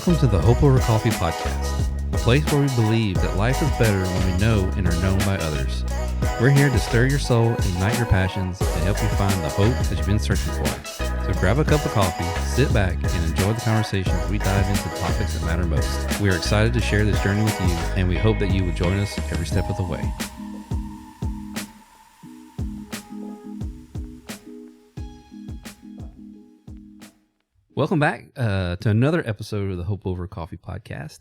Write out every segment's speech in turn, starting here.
Welcome to the Hope Over Coffee podcast, a place where we believe that life is better when we know and are known by others. We're here to stir your soul, ignite your passions, and help you find the hope that you've been searching for. So grab a cup of coffee, sit back, and enjoy the conversation as we dive into the topics that matter most. We are excited to share this journey with you, and we hope that you will join us every step of the way. Welcome back to another episode of the Hope Over Coffee podcast.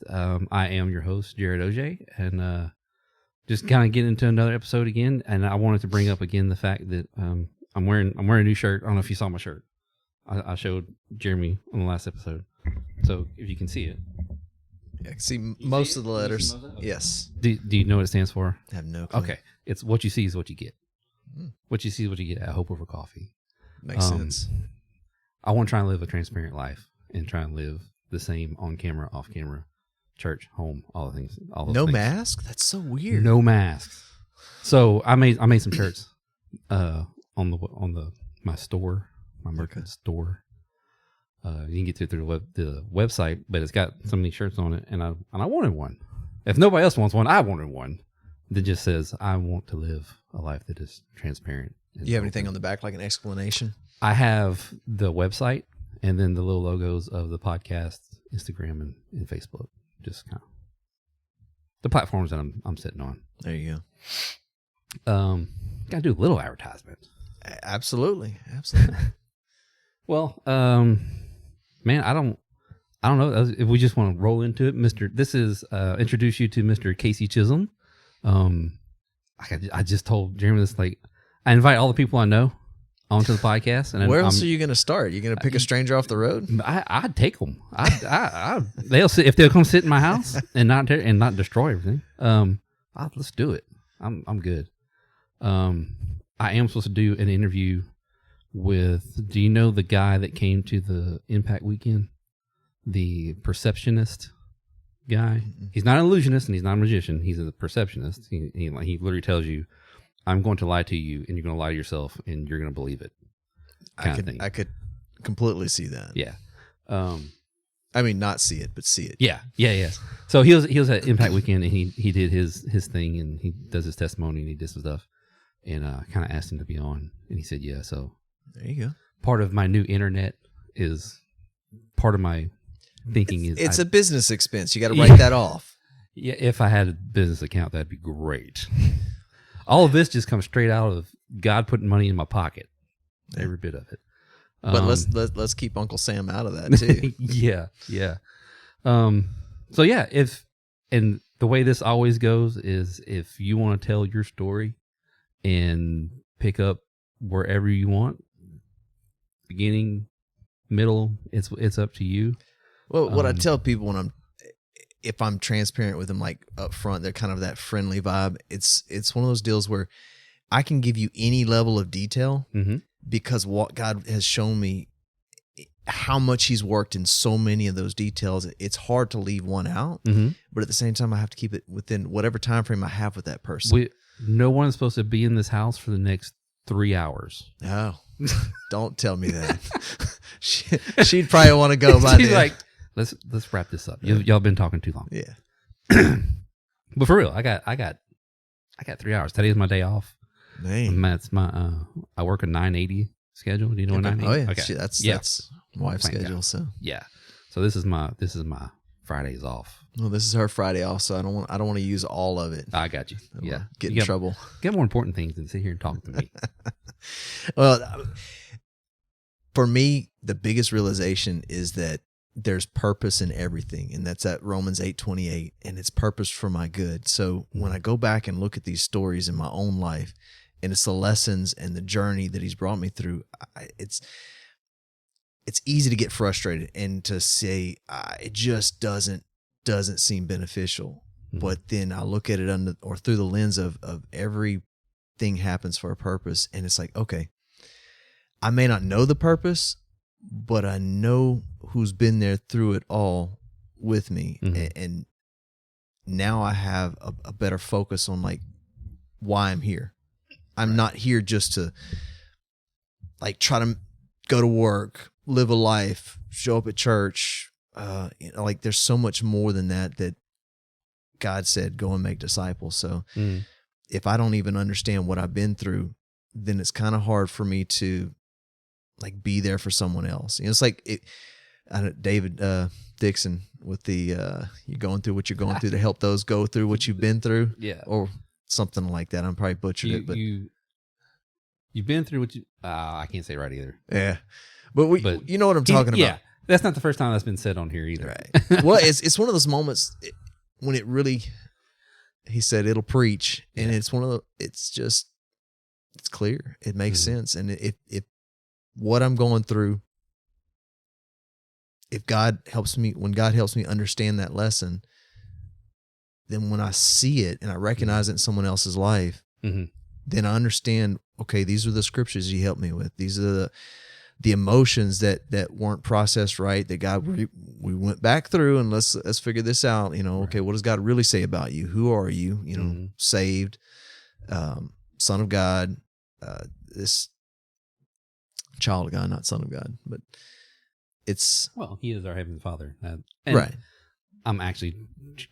I am your host, Jared OJ, and just kind of get into another episode again. And I wanted to bring up again the fact that I'm wearing a new shirt. I don't know if you saw my shirt. I showed Jeremy on the last episode, so if you can see it. Yeah, I can see most of the letters. Okay. Yes. Do you know what it stands for? I have no clue. Okay, it's what you see is what you get. What you see is what you get at Hope Over Coffee. Makes sense. I want to try and live a transparent life and try and live the same on camera, off camera, church, home, all the things. All those no things. mask? That's so weird. No masks. So I made some shirts on my store, my merchant store. You can get through the website, but it's got some of these shirts on it, and I wanted one. If nobody else wants one, I wanted one that just says, "I want to live a life that is transparent." Do you have anything on the back, like an explanation? I have the website and then the little logos of the podcast, Instagram, and Facebook. Just kind of the platforms that I'm sitting on. There you go. Got to do a little advertisement. Absolutely. Well, man, I don't know if we just want to roll into it. This is introduce you to Mr. Casey Chisholm. I just told Jeremy this, like, I invite all the people I know onto the podcast. And where else are you going to start? You going to pick a stranger off the road? I'd take them. They'll sit if they'll come sit in my house and not destroy everything. Let's do it. I'm good. I am supposed to do an interview with. Do you know the guy that came to the Impact Weekend? The perceptionist guy. He's not an illusionist and he's not a magician. He's a perceptionist. He literally tells you, "I'm going to lie to you, and you're going to lie to yourself, and you're going to believe it." I could completely see that. Yeah. I mean, not see it, but see it. Yeah. So he was at Impact Weekend, and he did his thing, and he does his testimony, and he did some stuff, and kind of asked him to be on, and he said yeah. So there you go. Part of my new internet is part of my thinking it's a business expense. You got to write that off. Yeah, if I had a business account, that'd be great. All of this just comes straight out of God putting money in my pocket, every bit of it. But let's keep Uncle Sam out of that too. Yeah. So yeah, and the way this always goes is if you want to tell your story and pick up wherever you want, beginning, middle, it's up to you. Well, what I tell people if I'm transparent with them, like up front, they're kind of that friendly vibe. It's one of those deals where I can give you any level of detail because what God has shown me, how much He's worked in so many of those details. It's hard to leave one out, but at the same time, I have to keep it within whatever time frame I have with that person. No one's supposed to be in this house for the next 3 hours. No, don't tell me that. She'd probably want to go by She's then. Like, let's wrap this up. Y'all been talking too long. Yeah. But for real, I got 3 hours. Today is my day off. Man. That's my I work a 980 schedule. Do you know what 980? Oh yeah. Okay. That's my wife's schedule. God. So yeah. So this is my Fridays off. Well, this is her Friday off, so I don't want to use all of it. I got you. Yeah. Get in trouble. Get more important things than sit here and talk to me. Well, for me, the biggest realization is that there's purpose in everything, and that's at Romans 8:28, and it's purpose for my good. So when I go back and look at these stories in my own life, and it's the lessons and the journey that He's brought me through, it's easy to get frustrated and to say it just doesn't seem beneficial. But then I look at it through the lens of everything happens for a purpose, and it's like, okay, I may not know the purpose, but I know who's been there through it all with me. And now I have a better focus on like why I'm here. I'm not here just to like try to go to work, live a life, show up at church, like there's so much more than that God said, go and make disciples. So if I don't even understand what I've been through, then it's kind of hard for me to like be there for someone else. It's like David Dixon with the you're going through what you're going through to help those go through what you've been through, or something like that. I'm probably butchered it, but you've been through what you. I can't say it right either. Yeah, but you know what I'm talking about. Yeah, that's not the first time that's been said on here either. Right. Well, it's one of those moments when it really. He said it'll preach, and it's one of the. It's clear. It makes sense, and if what I'm going through, if God helps me, when God helps me understand that lesson, then when I see it and I recognize it in someone else's life, then I understand, okay, these are the scriptures He helped me with. These are the emotions that weren't processed right, that God, we went back through, and let's figure this out. Okay, what does God really say about you? Who are you? Saved, son of God, this child of God, not son of God, but He is our Heavenly Father. And right. I'm actually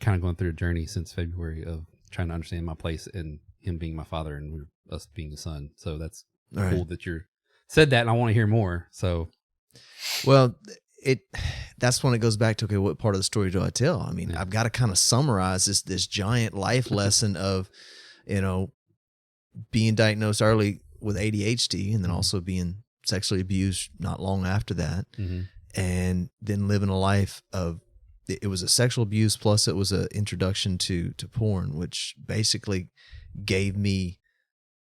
kind of going through a journey since February of trying to understand my place in Him being my Father and us being the Son. So that's cool that you're said that, and I want to hear more. So, well, that's when it goes back to, okay, what part of the story do I tell? I mean, I've got to kind of summarize this giant life lesson of, being diagnosed early with ADHD, and then also being sexually abused not long after that, and then living a life of, it was a sexual abuse plus it was an introduction to porn, which basically gave me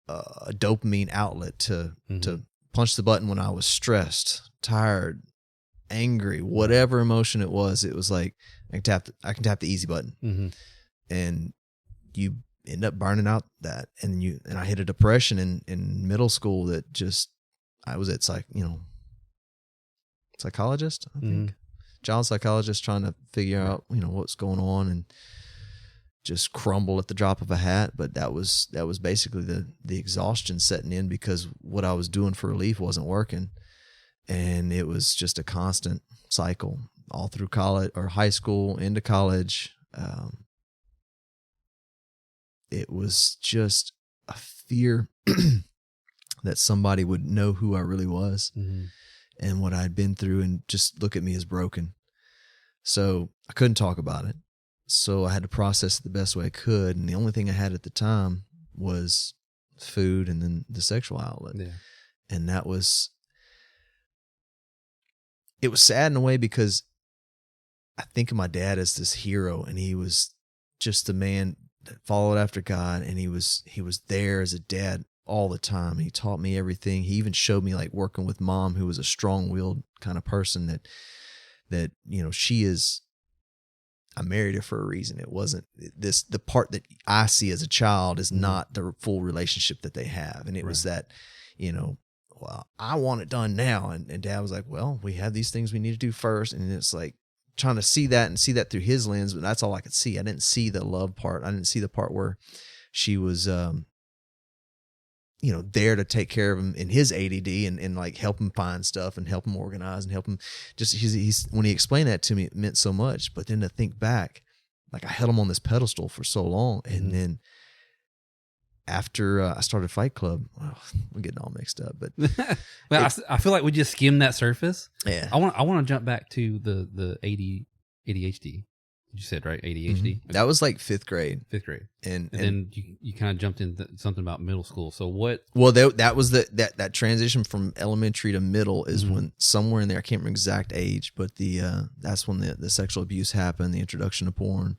a dopamine outlet to punch the button when I was stressed, tired, angry, whatever emotion it was like I can tap the easy button, and you end up burning out that, and I hit a depression in middle school that just I was at psychologist, I think, child psychologist, trying to figure out what's going on, and just crumble at the drop of a hat. But that was basically the exhaustion setting in, because what I was doing for relief wasn't working, and it was just a constant cycle all through college or high school into college. It was just a fear that somebody would know who I really was and what I'd been through, and just look at me as broken. So I couldn't talk about it. So I had to process it the best way I could. And the only thing I had at the time was food and then the sexual outlet. Yeah. And it was sad in a way, because I think of my dad as this hero, and he was just a man that followed after God, and he was there as a dad all the time. He taught me everything. He even showed me, like, working with Mom, who was a strong-willed kind of person that she is. I married her for a reason. It wasn't the part that I see as a child is not the full relationship that they have. And it was that, well, I want it done now. And Dad was like, well, we have these things we need to do first. And it's like trying to see that through his lens, but that's all I could see. I didn't see the love part. I didn't see the part where she was, there to take care of him in his ADD and like help him find stuff and help him organize and help him just, he's when he explained that to me, it meant so much. But then to think back, like I held him on this pedestal for so long. And then after I started Fight Club, we're getting all mixed up, but well, I feel like we just skimmed that surface. Yeah. I want to jump back to the ADHD. You said, right? ADHD. Okay. That was like fifth grade. And then you kind of jumped into something about middle school. So what? Well, that was that transition from elementary to middle is when somewhere in there, I can't remember exact age, but that's when the sexual abuse happened, the introduction to porn.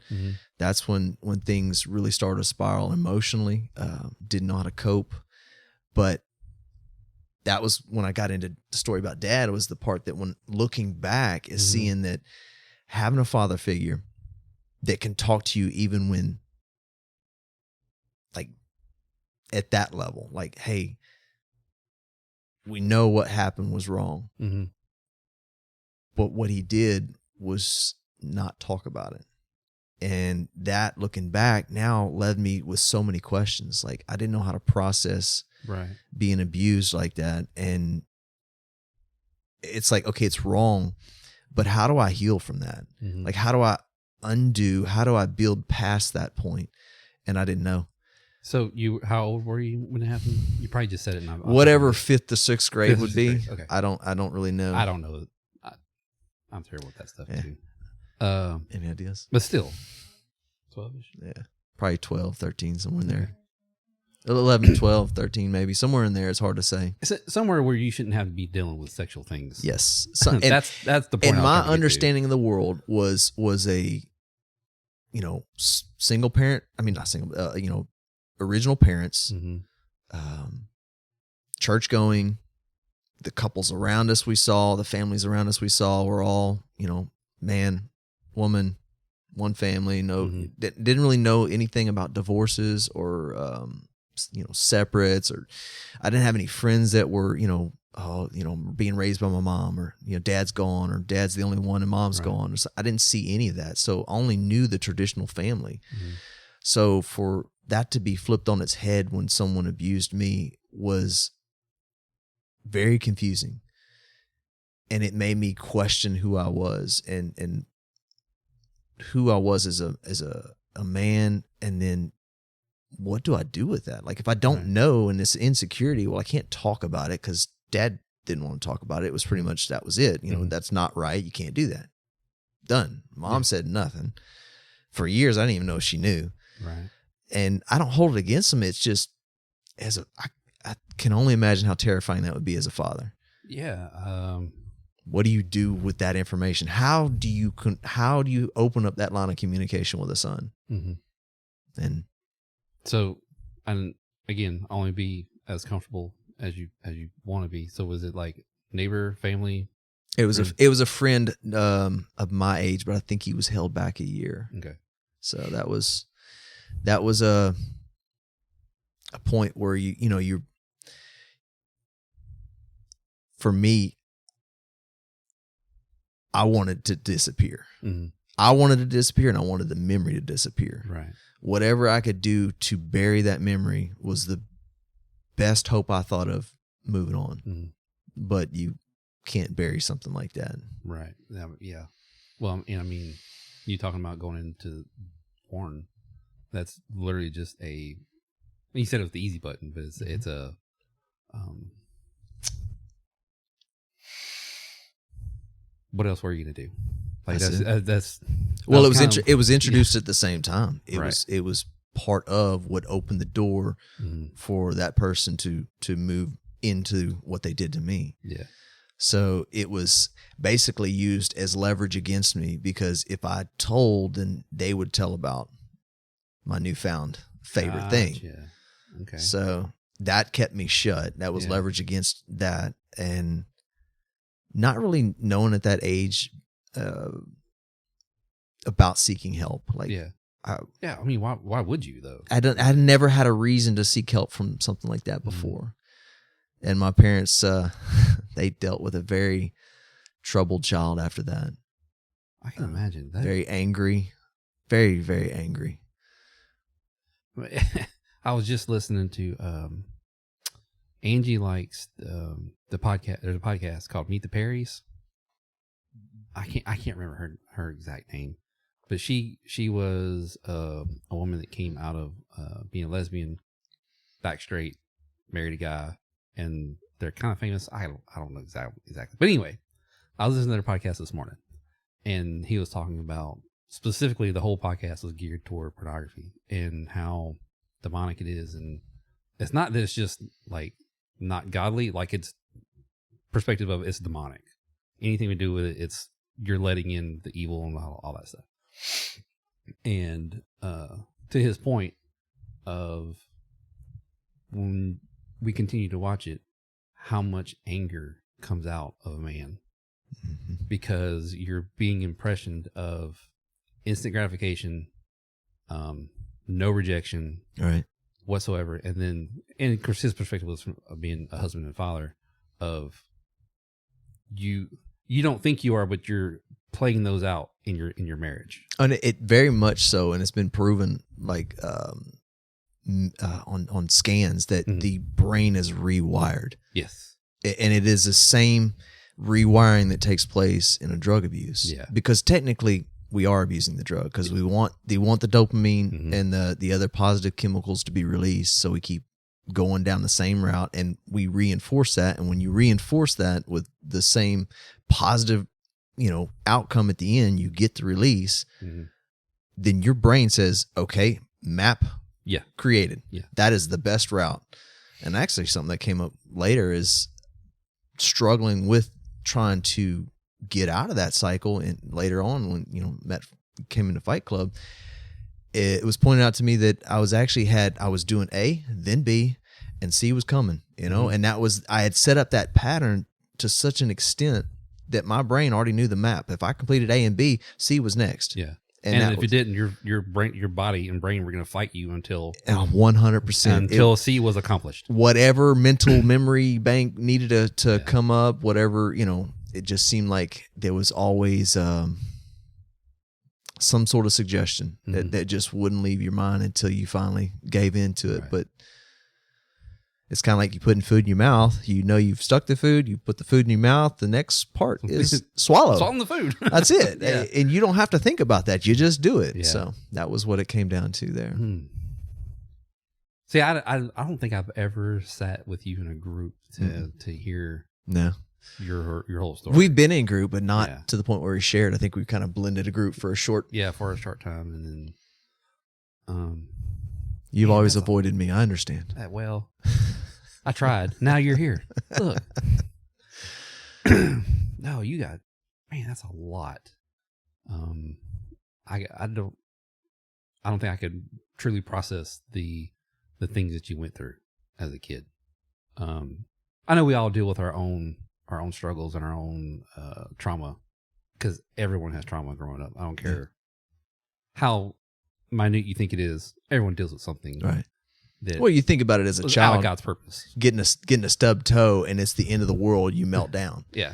That's when things really started to spiral emotionally. Didn't know how to cope, but that was when I got into the story about Dad. It was the part that, when looking back, is seeing that having a father figure that can talk to you even when, like, at that level, like, hey, we know what happened was wrong. But what he did was not talk about it. And that, looking back now, led me with so many questions. Like, I didn't know how to process being abused like that. And it's like, okay, it's wrong, But how do I heal from that? Mm-hmm. Like, how do I undo? How do I build past that point? And I didn't know. So how old were you when it happened? You probably just said it. Whatever 5th to 6th grade would be. Grade. Okay. I don't really know. I don't know. I'm terrible with that stuff too. Any ideas? But still, 12ish. Yeah, probably 12, 13, somewhere in there. 11, 12, 13, maybe somewhere in there. It's hard to say. It's somewhere where you shouldn't have to be dealing with sexual things. Yes, that's the point. And my understanding of the world was a, single parent. I mean, not single. Original parents, church going. The couples around us we saw, the families around us we saw were all, man, woman, one family. Didn't really know anything about divorces or separates, or I didn't have any friends that were being raised by my mom, or dad's gone, or dad's the only one and mom's gone. I didn't see any of that, so I only knew the traditional family. So for that to be flipped on its head when someone abused me was very confusing, and it made me question who I was and who I was as a man, and then what do I do with that? Like, if I don't know, and this insecurity, well, I can't talk about it because dad didn't want to talk about it. It was pretty much, that was it. That's not right. You can't do that. Done. Mom said nothing. For years, I didn't even know if she knew. Right. And I don't hold it against them. It's just, I can only imagine how terrifying that would be as a father. Yeah. What do you do with that information? How do you open up that line of communication with a son? Mm-hmm. And so, and again, only be as comfortable as you want to be. So was it like neighbor, family? It was a friend of my age, but I think he was held back a year. Okay. So that was a point where you're, for me, I wanted to disappear. Mm-hmm. I wanted to disappear, and I wanted the memory to disappear. Right. Whatever I could do to bury that memory was the best hope I thought of moving on. Mm-hmm. But you can't bury something like that. Right. Yeah. Well, and I mean, you talking about going into porn, that's literally just you said it was the easy button, but it's a, what else were you going to do? Like well, it was introduced at the same time. It was part of what opened the door for that person to move into what they did to me. Yeah. So it was basically used as leverage against me, because if I told, then they would tell about my newfound favorite thing. Yeah. Okay. So that kept me shut. That was leverage against that, and not really knowing at that age about seeking help. Like, I mean, why would you though? I never had a reason to seek help from something like that before. And my parents, they dealt with a very troubled child after that. I can imagine that. Very angry, very, very angry. I was just listening to Angie likes the podcast. There's a podcast called Meet the Perrys. I can't remember her exact name, but she was a woman that came out of being a lesbian, back straight, married a guy, and they're kind of famous. I don't know exactly, but anyway, I was listening to their podcast this morning, and he was talking about, specifically, the whole podcast was geared toward pornography and how demonic it is, and it's not that it's just like not godly, like it's perspective of it's demonic. Anything to do with it, you're letting in the evil and all that stuff. And to his point of, when we continue to watch it, how much anger comes out of a man, because you're being impressioned of instant gratification, no rejection, right, whatsoever. And of course, his perspective was from being a husband and father, of you don't think you are, but you're playing those out in your marriage. And it very much so, and it's been proven, like on scans, that the brain is rewired. Yes, and it is the same rewiring that takes place in a drug abuse. Yeah. Because technically we are abusing the drug because we want the dopamine and the other positive chemicals to be released. So we keep going down the same route and we reinforce that. And when you reinforce that with the same positive, outcome at the end, you get the release, then your brain says, okay, map created. Yeah. That is the best route. And actually something that came up later is struggling with trying to get out of that cycle. And later on when, Matt came into Fight Club, it was pointed out to me that I was doing A, then B, and C was coming, and I had set up that pattern to such an extent that my brain already knew the map. If I completed A and B, C was next. Yeah. And if you didn't, your brain, your body and brain were going to fight you until 100% until C was accomplished. Whatever mental memory bank needed to come up, whatever, it just seemed like there was always some sort of suggestion that just wouldn't leave your mind until you finally gave into it. Right. But it's kind of like you putting food in your mouth. You've stuck the food. You put the food in your mouth. The next part is swallow. Swallow the food. That's it. Yeah. And you don't have to think about that. You just do it. Yeah. So that was what it came down to there. See, I don't think I've ever sat with you in a group to hear your whole story. We've been in group, but not to the point where we shared. I think we kind of blended a group for a short time, and then you've always avoided me. I understand. Well, I tried. Now you're here. Look. No, you got, man, that's a lot. I don't think I could truly process the things that you went through as a kid. I know we all deal with our own struggles and our own trauma, because everyone has trauma growing up. I don't care how minute you think it is. Everyone deals with something. Right. Well, you think about it as a child. Out of God's purpose. Getting a stubbed toe and it's the end of the world, you melt down. Yeah.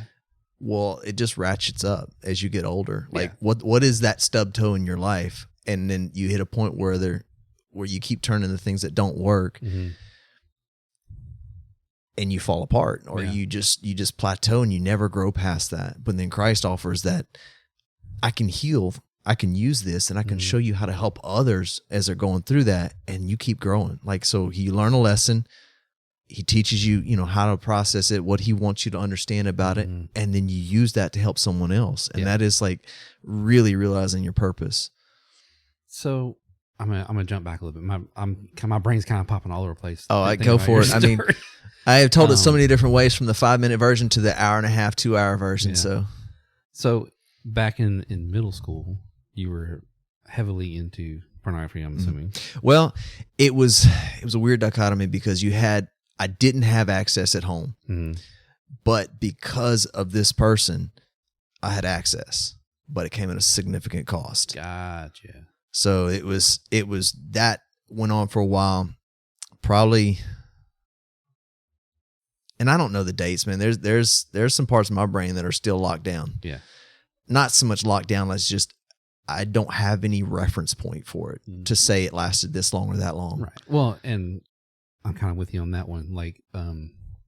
Well, it just ratchets up as you get older. Like what is that stubbed toe in your life? And then you hit a point where you keep turning the things that don't work, and you fall apart, or you just plateau and you never grow past that. But then Christ offers that I can heal, I can use this, and I can show you how to help others as they're going through that, and you keep growing. Like, so you learn a lesson, he teaches you, how to process it, what he wants you to understand about it, and then you use that to help someone else. And that is like really realizing your purpose. So I'm gonna jump back a little bit. My brain's kind of popping all over the place. Oh, I go for it. I mean, I have told it so many different ways, from the 5-minute version to the 1.5, 2-hour version. Yeah. So back in middle school, you were heavily into pornography, I'm assuming. Well, it was a weird dichotomy, because I didn't have access at home, but because of this person, I had access, but it came at a significant cost. Gotcha. So it was that went on for a while, probably. And I don't know the dates, man. There's some parts of my brain that are still locked down. Yeah. Not so much locked down as just I don't have any reference point for it to say it lasted this long or that long. Right. Well, and I'm kind of with you on that one. Like,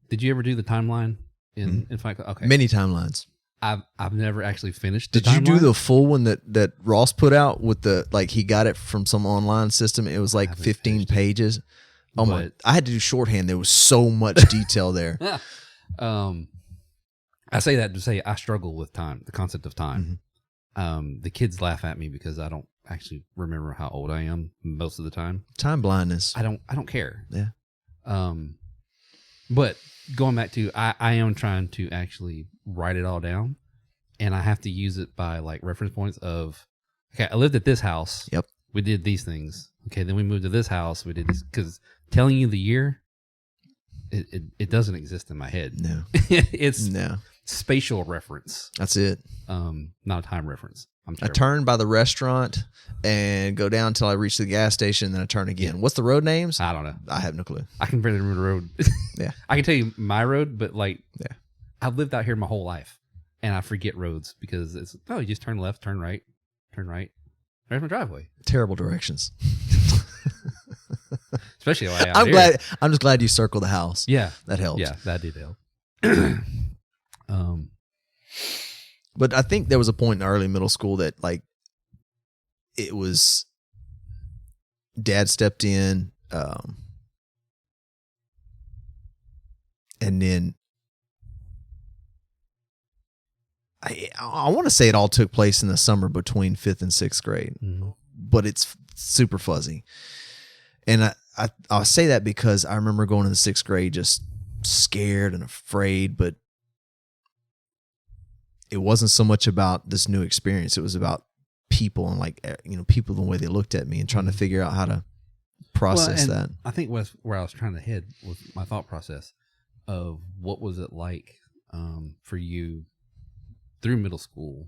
did you ever do the timeline in fact? Okay. Many timelines. I've never actually finished the timeline. Did you do the full one that Ross put out with he got it from some online system? It was like 15 pages. Oh my! I had to do shorthand. There was so much detail there. I say that to say I struggle with time, the concept of time. The kids laugh at me because I don't actually remember how old I am most of the time. Time blindness. I don't care. Yeah. But going back to, I am trying to actually write it all down, and I have to use it by like reference points of, okay, I lived at this house. Yep. We did these things. Okay, then we moved to this house. We did this, because telling you the year, it doesn't exist in my head. No. It's spatial reference. That's it. Not a time reference. I turn by the restaurant and go down until I reach the gas station, then I turn again. Yeah. What's the road names? I don't know. I have no clue. I can barely remember the road. Yeah. I can tell you my road, but I've lived out here my whole life, and I forget roads because you just turn left, turn right. There's my driveway. Terrible directions. Especially out here. I'm just glad you circled the house. Yeah. That helps. Yeah, that did help. But I think there was a point in early middle school that like it was Dad stepped in, and then I want to say it all took place in the summer between 5th and 6th grade, but it's super fuzzy. And I'll say that because I remember going in the 6th grade just scared and afraid, but it wasn't so much about this new experience. It was about people and like, people, the way they looked at me and trying to figure out how to process that. I think where I was trying to head with my thought process of what was it like for you through middle school,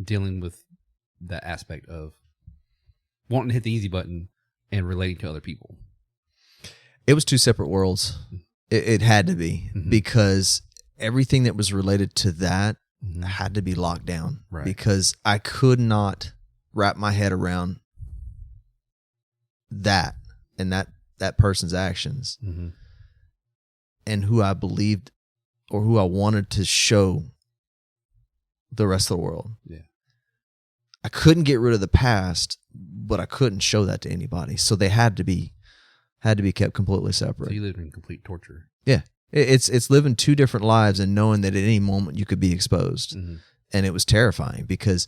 dealing with that aspect of wanting to hit the easy button and relating to other people. It was two separate worlds. It had to be, because everything that was related to that had to be locked down, right? Because I could not wrap my head around that and that person's actions and who I believed or who I wanted to show the rest of the world. Yeah. I couldn't get rid of the past, but I couldn't show that to anybody. So they had to be kept completely separate. So you lived in complete torture. Yeah. It's living two different lives and knowing that at any moment you could be exposed. And it was terrifying because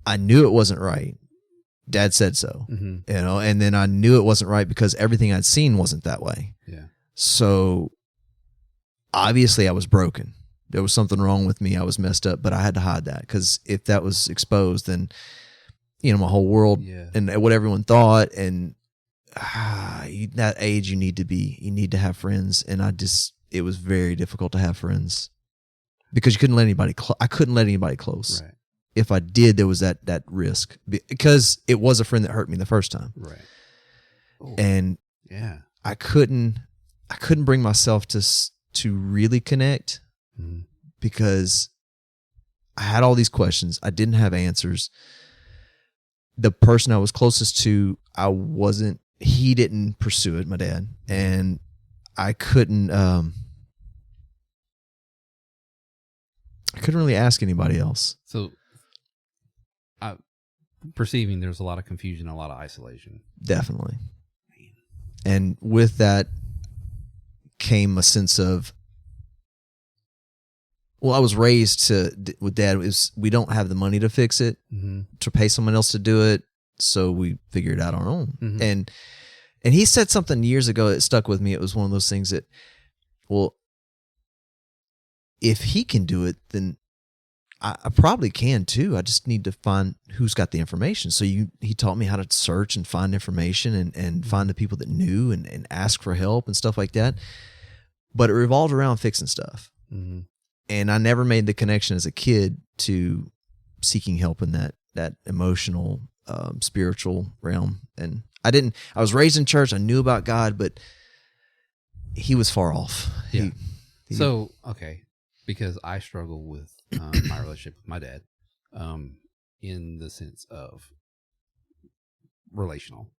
I knew it wasn't right. Dad said so, and then I knew it wasn't right because everything I'd seen wasn't that way. Yeah. So obviously I was broken. There was something wrong with me. I was messed up, but I had to hide that because if that was exposed, then, my whole world and what everyone thought, and that age you need to have friends. And it was very difficult to have friends because you couldn't let anybody, I couldn't let anybody close. Right. If I did, there was that risk because it was a friend that hurt me the first time. Right. Oh, and yeah, I couldn't bring myself to really connect because I had all these questions. I didn't have answers. The person I was closest to, he didn't pursue it, my dad. And I couldn't really ask anybody else. So perceiving there's a lot of confusion, a lot of isolation. Definitely. And with that came a sense of, I was raised with Dad, we don't have the money to fix it, to pay someone else to do it, so we figured it out on our own. And he said something years ago that stuck with me. It was one of those things that, if he can do it, then I probably can too. I just need to find who's got the information. So he taught me how to search and find information and find the people that knew and ask for help and stuff like that. But it revolved around fixing stuff. And I never made the connection as a kid to seeking help in that emotional, spiritual realm. And I was raised in church. I knew about God, but he was far off. Yeah. Because I struggle with my relationship with my dad, in the sense of relational.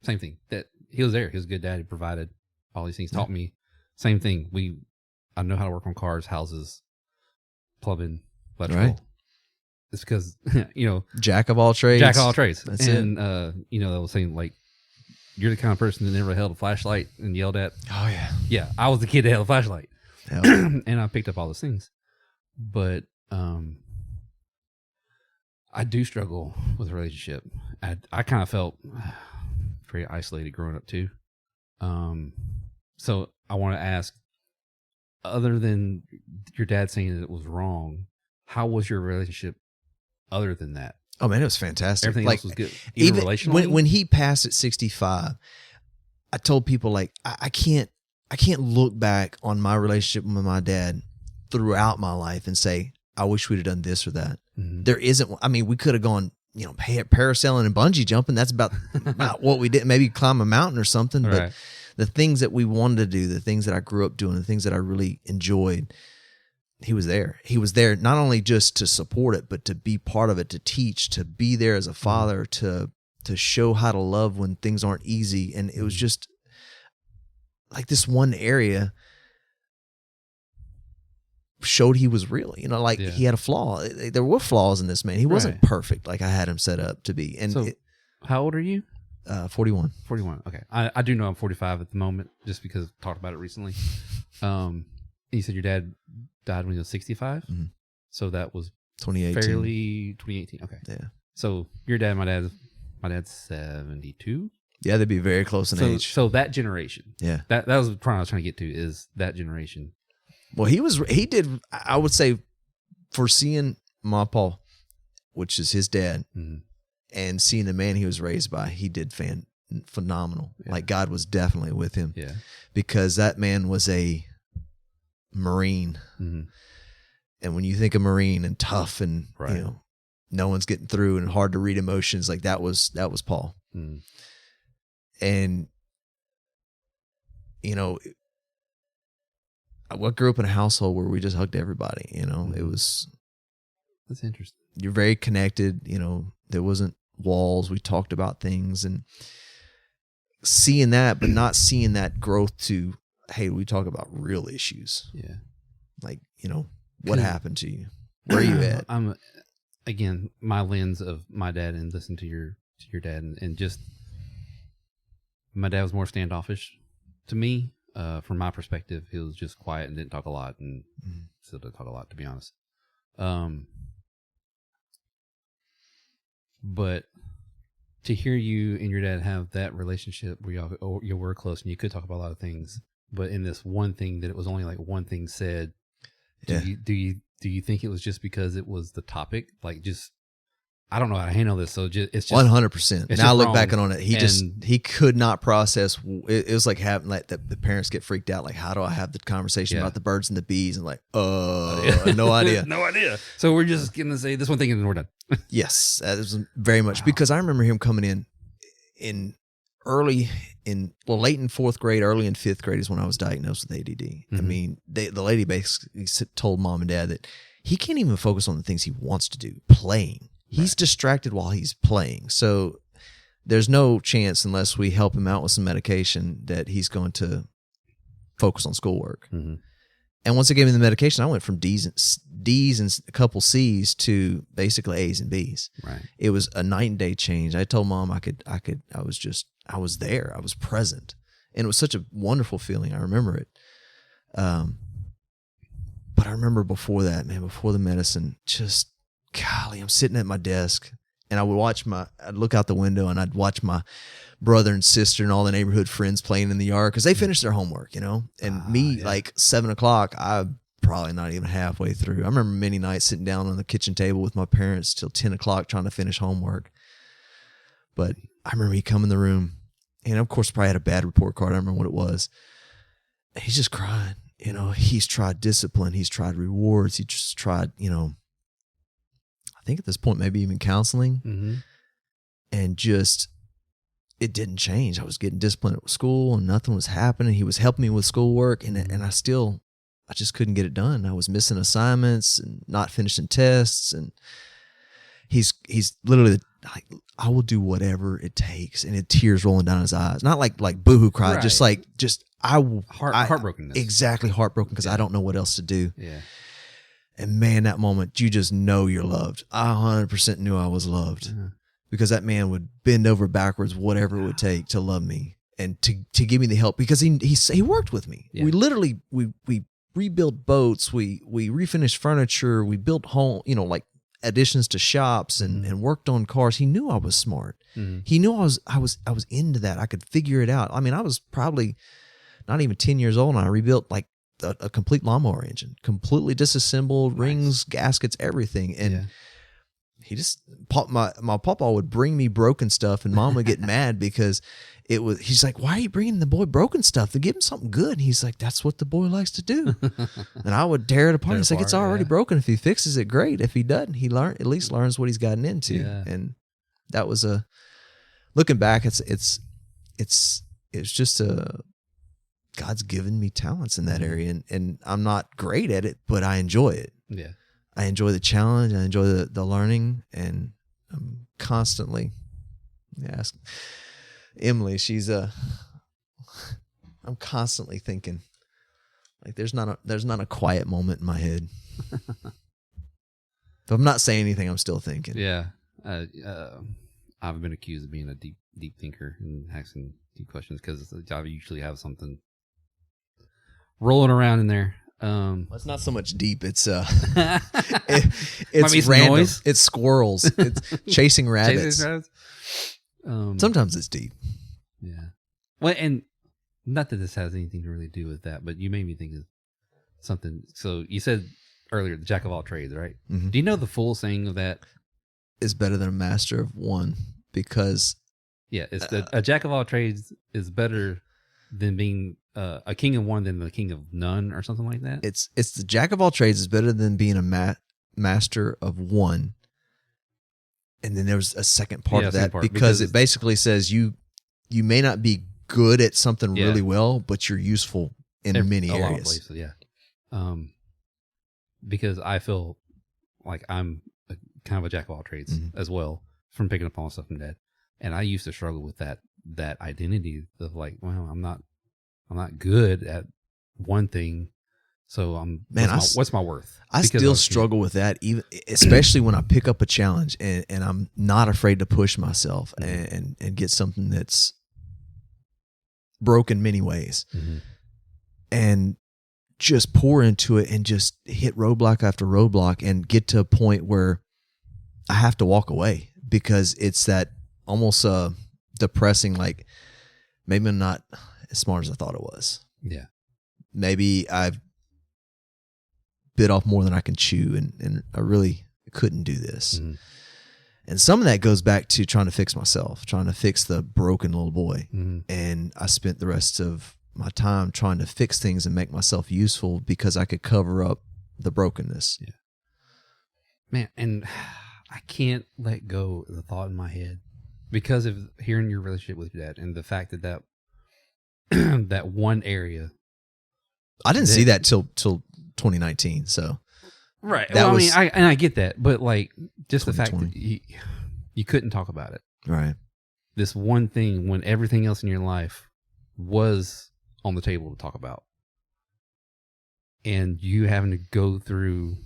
Same thing, that he was there. He was a good dad. He provided all these things, taught me. Same thing. I know how to work on cars, houses, plumbing, electrical. Right. It's because, jack of all trades. That's it. I was saying, like, you're the kind of person that never held a flashlight and yelled at. Oh, yeah. Yeah, I was the kid that held a flashlight. And I picked up all those things. But I do struggle with a relationship. I kind of felt very isolated growing up too. So I want to ask, other than your dad saying that it was wrong, how was your relationship other than that? Oh man, it was fantastic. Everything else was good. Even relationally? When he passed at 65, I told people, like, I can't look back on my relationship with my dad throughout my life and say, I wish we'd have done this or that. There isn't. I mean, we could have gone, parasailing and bungee jumping. That's about what we did. Maybe climb a mountain or something. But right. The things that we wanted to do, the things that I grew up doing, the things that I really enjoyed, he was there. He was there not only just to support it, but to be part of it, to teach, to be there as a father, to show how to love when things aren't easy. And it was just like this one area showed he was real. You know, like Yeah. he had a flaw. There were flaws in this man. He wasn't Right. perfect like I had him set up to be. And So, how old are you? 41. 41. Okay. I do know I'm 45 at the moment just because I talked about it recently. You said your dad died when he was 65? Mhm. So that was 2018. fairly 2018. Okay. Yeah. So your dad, my dad's 72. Yeah, they'd be very close in age. So that generation. Yeah. That was the point I was trying to get to is that generation. Well, he did, I would say, for seeing my pa, which is his dad, Mm-hmm. and seeing the man he was raised by, he did phenomenal. Yeah. Like God was definitely with him. Yeah. Because that man was a Marine. Mm-hmm. And when you think of Marine and tough and, Right. you know, no one's getting through and hard to read emotions, like that was Paul. Mm-hmm. And, you know, I grew up in a household where we just hugged everybody, you know, Mm-hmm. it was, That's interesting. you're very connected, you know, there wasn't walls. We talked about things and seeing that, but not seeing that growth to, hey, we talk about real issues. Yeah. Like, you know, what happened to you? Where are you at? I'm again, my lens of my dad and listen to your dad and just my dad was more standoffish to me. From my perspective, he was just quiet and didn't talk a lot and still didn't talk a lot, to be honest. But to hear you and your dad have that relationship where you were close and you could talk about a lot of things, but in this one thing that it was only like one thing said, do you think it was just because it was the topic? Like just, I don't know how to handle this. So it's just 100%. Now I look back on it. He could not process. It was like having like the parents get freaked out. Like, how do I have the conversation about the birds and the bees? And like, no idea. No idea. So we're just going to say this one thing and then we're done. Yes, that was very much because I remember him coming in late in fourth grade, early in fifth grade is when I was diagnosed with ADD. Mm-hmm. I mean, the lady basically told mom and dad that he can't even focus on the things he wants to do, playing. He's distracted while he's playing. So there's no chance unless we help him out with some medication that he's going to focus on schoolwork. Mm-hmm. And once they gave me the medication, I went from D's and a couple C's to basically A's and B's. Right. It was a night and day change. I told mom I was there. I was present. And it was such a wonderful feeling. I remember it. But I remember before that, man, before the medicine, just, golly, I'm sitting at my desk and I'd look out the window and I'd watch my brother and sister and all the neighborhood friends playing in the yard because they finished their homework, you know, and like 7:00, I'm probably not even halfway through. I remember many nights sitting down on the kitchen table with my parents till 10:00 trying to finish homework. But I remember he come in the room and of course probably had a bad report card. I don't remember what it was. He's just crying. You know, he's tried discipline. He's tried rewards. He just tried, you know, I think at this point, maybe even counseling. Mm-hmm. And just, it didn't change. I was getting disciplined at school and nothing was happening. He was helping me with schoolwork and I just couldn't get it done. I was missing assignments and not finishing tests. And he's literally like, I will do whatever it takes. And it tears rolling down his eyes. Not like boohoo cry, Right. Heartbrokenness. Exactly, heartbroken because I don't know what else to do. Yeah. And man, that moment, you just know you're loved. I 100% knew I was loved because that man would bend over backwards, whatever it would take to love me and to give me the help because he worked with me. Yeah. We literally, we rebuilt boats. We refinished furniture. We built home, you know, like additions to shops and worked on cars. He knew I was smart. Mm-hmm. He knew I was into that. I could figure it out. I mean, I was probably not even 10 years old and I rebuilt like a complete lawnmower engine, completely disassembled, rings, gaskets, everything. And he just, my papa would bring me broken stuff and mom would get mad because he's like, why are you bringing the boy broken stuff? To give him something good. And he's like, that's what the boy likes to do. And I would tear it apart. He's like, it's already broken. If he fixes it, great. If he doesn't, he at least learns what he's gotten into. Yeah. And that was looking back, it's just God's given me talents in that area and I'm not great at it, but I enjoy it. Yeah. I enjoy the challenge. I enjoy the learning and I'm constantly asking Emily, I'm constantly thinking, Like there's not a quiet moment in my head. If I'm not saying anything, I'm still thinking. Yeah. I've been accused of being a deep thinker and asking deep questions because I usually have something rolling around in there. It's not so much deep. It's it's random. Noise. It's squirrels. It's chasing rabbits. Chasing rabbits. Sometimes it's deep. Yeah. Well, and not that this has anything to really do with that, but you made me think of something. So you said earlier, the jack of all trades, right? Mm-hmm. Do you know the full saying of that? Is better than a master of one, because it's a jack of all trades is better than being a king of one than the king of none, or something like that. It's the jack of all trades is better than being a master of one. And then there was a second part of that because it basically says you may not be good at something really well, but you're useful in many areas. A lot of places, yeah. Because I feel like I'm kind of a jack of all trades as well, from picking up on stuff from Dad. And I used to struggle with that identity of like, well, I'm not good at one thing, so what's my worth? I still struggle with that, even especially when I pick up a challenge and I'm not afraid to push myself and get something that's broken many ways, and just pour into it and just hit roadblock after roadblock and get to a point where I have to walk away because it's that almost depressing, like maybe I'm not as smart as I thought it was. Yeah. Maybe I've bit off more than I can chew and I really couldn't do this. Mm-hmm. And some of that goes back to trying to fix myself, trying to fix the broken little boy. Mm-hmm. And I spent the rest of my time trying to fix things and make myself useful because I could cover up the brokenness. Yeah. Man, and I can't let go of the thought in my head because of hearing your relationship with your dad and the fact that that one area. I didn't see that till 2019. So right. Well, I mean, I get that, but like just the fact that you couldn't talk about it. Right. This one thing when everything else in your life was on the table to talk about, and you having to go through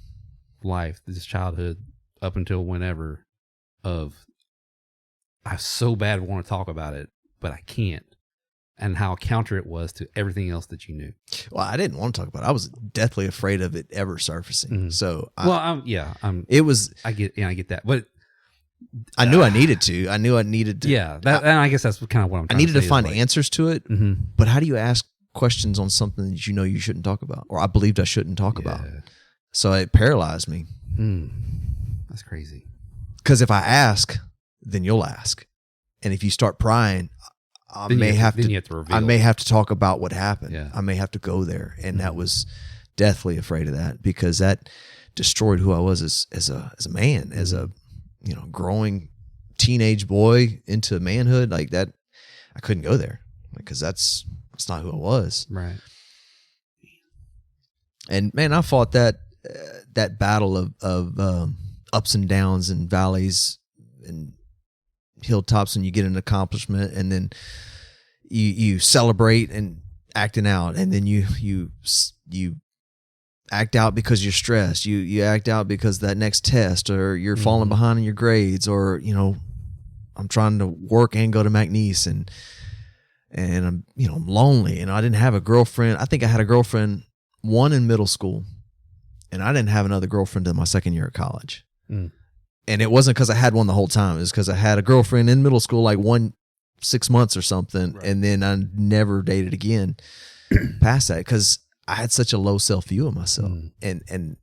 life, this childhood up until whenever, of I so bad want to talk about it, but I can't. And how counter it was to everything else that you knew. Well, I didn't want to talk about it. I was deathly afraid of it ever surfacing. Mm-hmm. So, I get that, but I knew I needed to. I knew I needed to. Yeah, and I guess that's kind of what I'm trying to say. I needed to find answers to it, but how do you ask questions on something that you know you shouldn't talk about, or I believed I shouldn't talk about? So it paralyzed me. That's crazy. Because if I ask, then you'll ask, and if you start prying, I may have to talk about what happened. Yeah. I may have to go there, and that was deathly afraid of that because that destroyed who I was as a man, as a growing teenage boy into manhood. Like that, I couldn't go there because that's not who I was. Right. And man, I fought that battle of ups and downs and valleys and hilltops when you get an accomplishment, and then you celebrate and acting out, and then you act out because you're stressed. You act out because that next test, or you're falling behind in your grades, or I'm trying to work and go to McNeese, and I'm I'm lonely, and I didn't have a girlfriend. I think I had a girlfriend one in middle school, and I didn't have another girlfriend in my second year at college. And it wasn't because I had one the whole time. It was because I had a girlfriend in middle school, like 6 months or something. Right. And then I never dated again past that because I had such a low self-view of myself. And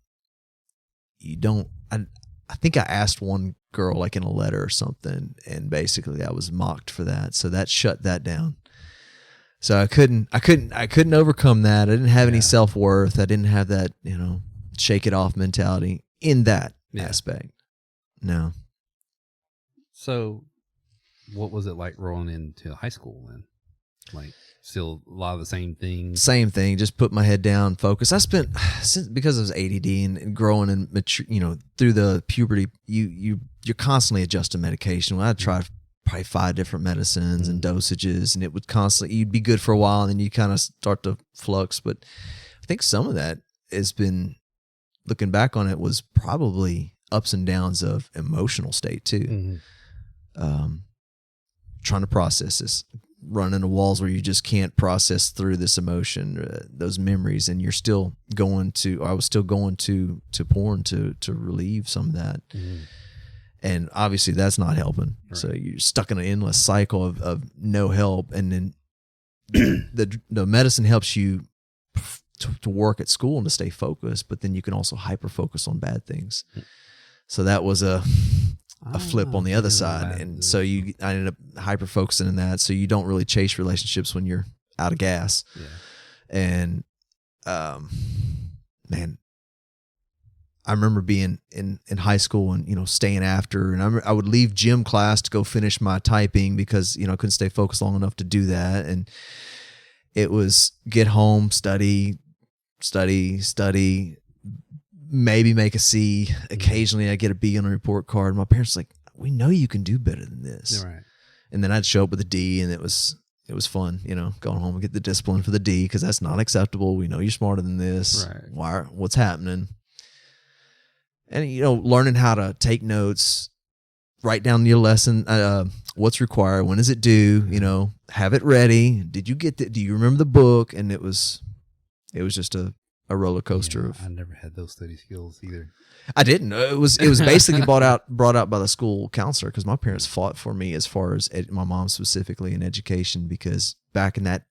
you don't, I think I asked one girl like in a letter or something, and basically I was mocked for that. So that shut that down. So I couldn't overcome that. I didn't have any self-worth. I didn't have that, shake it off mentality in that aspect. No. So what was it like rolling into high school then? Like still a lot of the same things? Same thing. Just put my head down, focus. I spent, because I was ADD and growing and mature, through the puberty, you're constantly adjusting medication. Well, I tried probably 5 different medicines and dosages, and it would constantly, you'd be good for a while and then you kind of start to flux, but think some of that has been, looking back on it, was probably ups and downs of emotional state too. Trying to process this, run into walls where you just can't process through this emotion, those memories, and you're still going to, or I was still going to porn to relieve some of that. And obviously that's not helping. Right. So you're stuck in an endless cycle of no help. And then the medicine helps you to work at school and to stay focused, but then you can also hyper focus on bad things. So that was a flip on the other side. And so I ended up hyper focusing in that. So you don't really chase relationships when you're out of gas. Yeah. And, man, I remember being in high school and, staying after, and I would leave gym class to go finish my typing because, I couldn't stay focused long enough to do that. And it was get home, study, maybe make a C. Occasionally I get a B on a report card. My parents were like, we know you can do better than this. Right. And then I'd show up with a D, and it was fun, going home and get the discipline for the D, because that's not acceptable. We know you're smarter than this. Right. What's happening? And, learning how to take notes, write down your lesson, what's required, when is it due, have it ready. Did you get that? Do you remember the book? And it was just a roller coaster. I never had those study skills either. I didn't. It was basically brought out by the school counselor, because my parents fought for me as far as my mom specifically in education, because back in that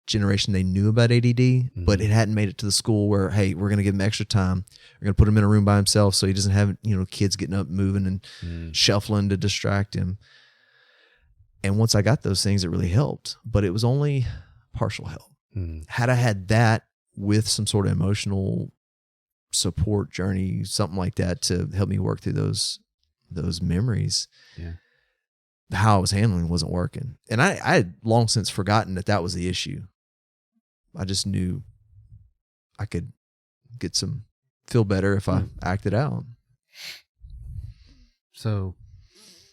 generation they knew about ADD, but it hadn't made it to the school where, hey, we're going to give him extra time. We're going to put him in a room by himself so he doesn't have kids getting up, moving, and shuffling to distract him. And once I got those things, it really helped, but it was only partial help. Had I had that with some sort of emotional support journey, something like that, to help me work through those memories, how I was handling wasn't working. And I had long since forgotten that was the issue. I just knew I could feel better if I acted out. So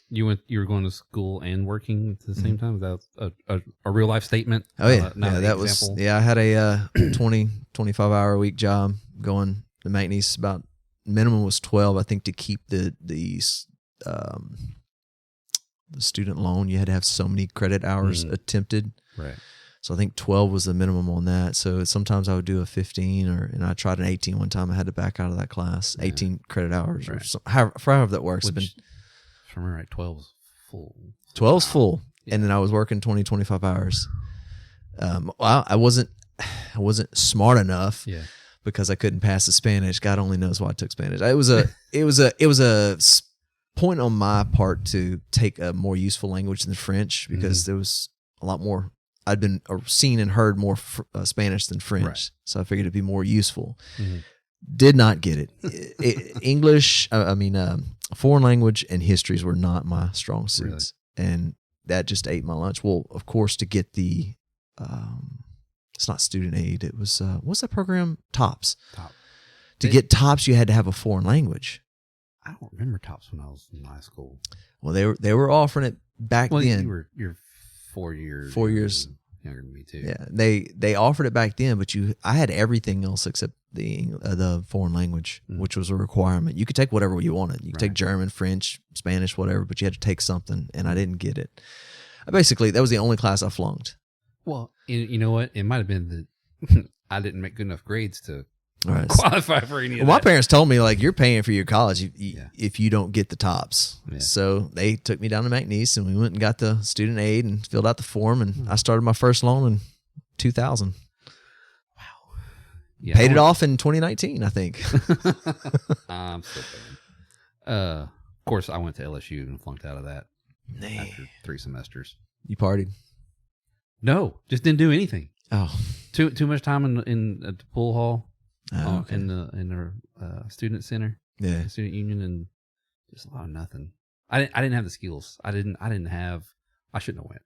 you were going to school and working at the same time? That was a real life statement? Oh yeah. I had a 25 hour a week job going to McNeese. About minimum was 12, I think, to keep the student loan. You had to have so many credit hours attempted. Right. So I think 12 was the minimum on that. So sometimes I would do a 15, and I tried an 18 one time. I had to back out of that class. 18 credit hours, or however that works. Which, if I remember right, 12 was full. 12's full. Yeah. And then I was working 20, 25 hours. I wasn't smart enough because I couldn't pass the Spanish. God only knows why I took Spanish. It was a point on my part to take a more useful language than French, because there was a lot more. I'd been seen and heard more Spanish than French, right. So I figured it'd be more useful. Did not get it. English, foreign language and histories were not my strong suits, really? And that just ate my lunch. Well, of course, to get the, it's not student aid. It was what's that program? TOPS. To get TOPS, you had to have a foreign language. I don't remember TOPS when I was in high school. Well, they were offering it back then. You're 4 years. 4 years younger than me too. Yeah, they offered it back then, but I had everything else except the foreign language, which was a requirement. You could take whatever you wanted. You could take German, French, Spanish, whatever, but you had to take something, and I didn't get it. Basically, that was the only class I flunked. Well, you know what? It might have been that I didn't make good enough grades to qualify for any of that. My parents told me, like, you're paying for your college if you don't get the TOPS. Yeah. So they took me down to McNeese, and we went and got the student aid and filled out the form, and I started my first loan in 2000. Wow. Yeah, Paid it off in 2019, I think. I'm still paying. Of course, I went to LSU and flunked out of that after 3 semesters. You partied? No, just didn't do anything. Oh, too much time in at the pool hall. Okay. In the student center, the student union, and just a lot of nothing. I didn't have the skills. I shouldn't have went.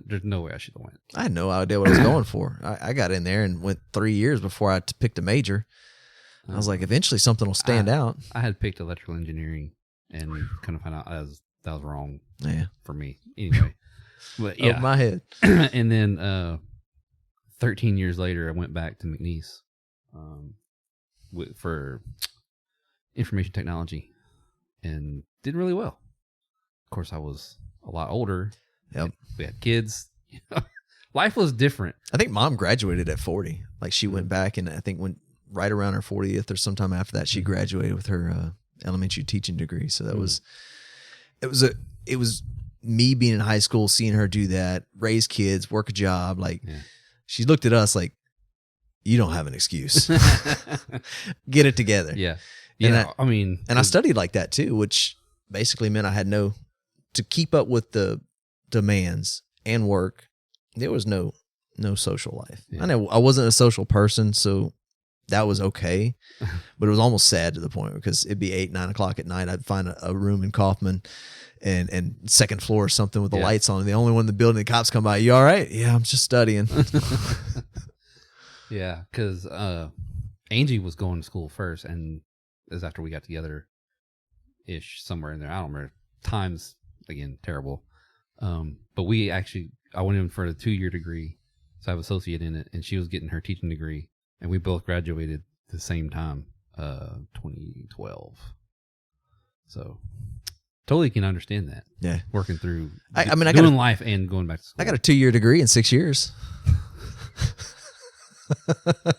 There's no way I should have went. I had no idea what I was going for. I got in there and went 3 years before I picked a major. I was like, eventually something will stand out. I had picked electrical engineering and kind of found out that was wrong for me. Anyway, but over my head. And then 13 years later, I went back to McNeese for information technology and did really well. Of course, I was a lot older. Yep. We had kids. Life was different. I think Mom graduated at 40. Like she went back, and I think when right around her 40th or sometime after that, she graduated with her elementary teaching degree. So that was it was me being in high school, seeing her do that, raise kids, work a job. Like she looked at us like, you don't have an excuse. Get it together. Yeah. And Yeah. I studied like that too, which basically meant I had to keep up with the demands and work. There was no social life. Yeah. I know I wasn't a social person, so that was okay, but it was almost sad to the point because it'd be 8, 9 o'clock at night. I'd find a room in Kaufman and second floor or something with the lights on. The only one in the building, the cops come by. You all right? Yeah, I'm just studying. Yeah, because Angie was going to school first, and it was after we got together ish, somewhere in there. I don't remember. Times, again, terrible. But I went in for a 2-year degree, so I have an associate in it, and she was getting her teaching degree, and we both graduated at the same time, 2012. So totally can understand that. Yeah. Working through doing life and going back to school. I got a 2-year degree in 6 years.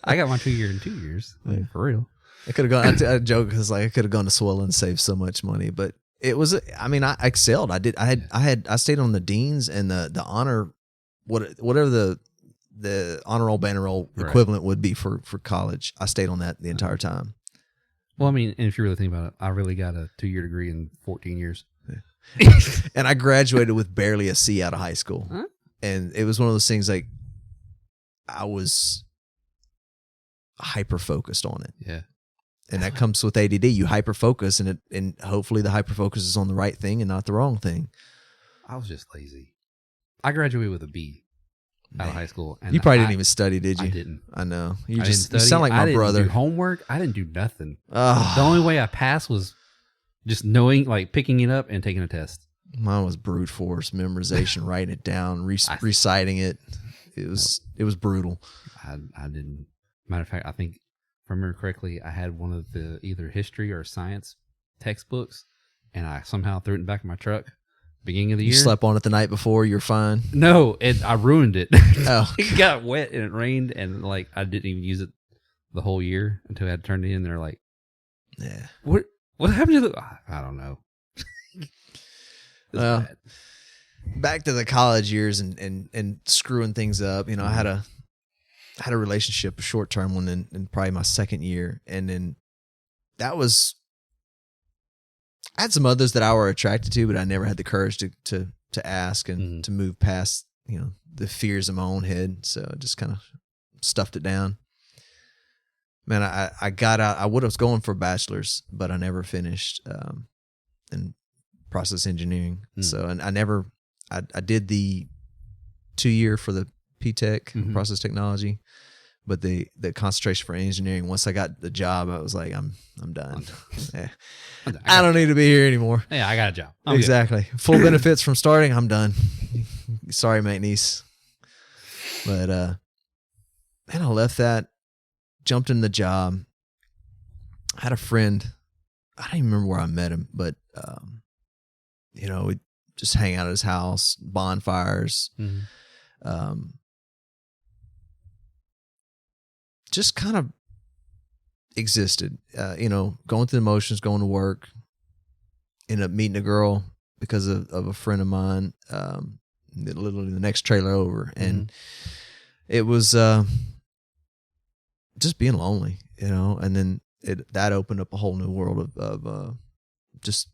I got my 2-year in 2 years. Like, for real. I could have gone. I joke because like I could have gone to Swell and saved so much money, but it was. I excelled. I stayed on the deans and the honor, whatever the honor roll, banner roll equivalent would be for college. I stayed on that the entire time. Well, and if you really think about it, I really got a 2-year degree in 14 years. And I graduated with barely a C out of high school. Huh? And it was one of those things like I was hyper focused on it. Yeah. And that comes with ADD. You hyper focus, and hopefully the hyper focus is on the right thing and not the wrong thing. I was just lazy. I graduated with a B out of high school. And you probably didn't even study, did you? I didn't. I know. You sound like my brother. I didn't do homework. I didn't do nothing. The only way I passed was just knowing, like picking it up and taking a test. Mine was brute force memorization, writing it down, reciting it. It was brutal. I didn't. Matter of fact, I think, if I remember correctly, I had one of the either history or science textbooks, and I somehow threw it in the back of my truck beginning of the year. You slept on it the night before. You're fine. No, I ruined it. Oh, It got wet and it rained, and like I didn't even use it the whole year until I had turned it in. They're like, yeah. What happened to the? I don't know. Well, back to the college years and screwing things up. You know, I had a relationship, a short term one, in probably my second year, and then that was. I had some others that I were attracted to, but I never had the courage to ask and to move past the fears in my own head. So I just kind of stuffed it down. Man, I got out. I would have gone for a bachelor's, but I never finished in process engineering. So and I did the 2-year for the PTech process technology, but the concentration for engineering. Once I got the job, I was like, I'm done. Yeah. I don't need to be here anymore. Yeah, I got a job. I'm exactly. good. Full benefits from starting. I'm done. Sorry, McNeese. But man, I left that, jumped in the job. I had a friend. I don't even remember where I met him, but we'd just hang out at his house, bonfires. Just kind of existed, going through the motions, going to work, ended up meeting a girl because of a friend of mine, literally the next trailer over. And it was just being lonely, and then that opened up a whole new world of just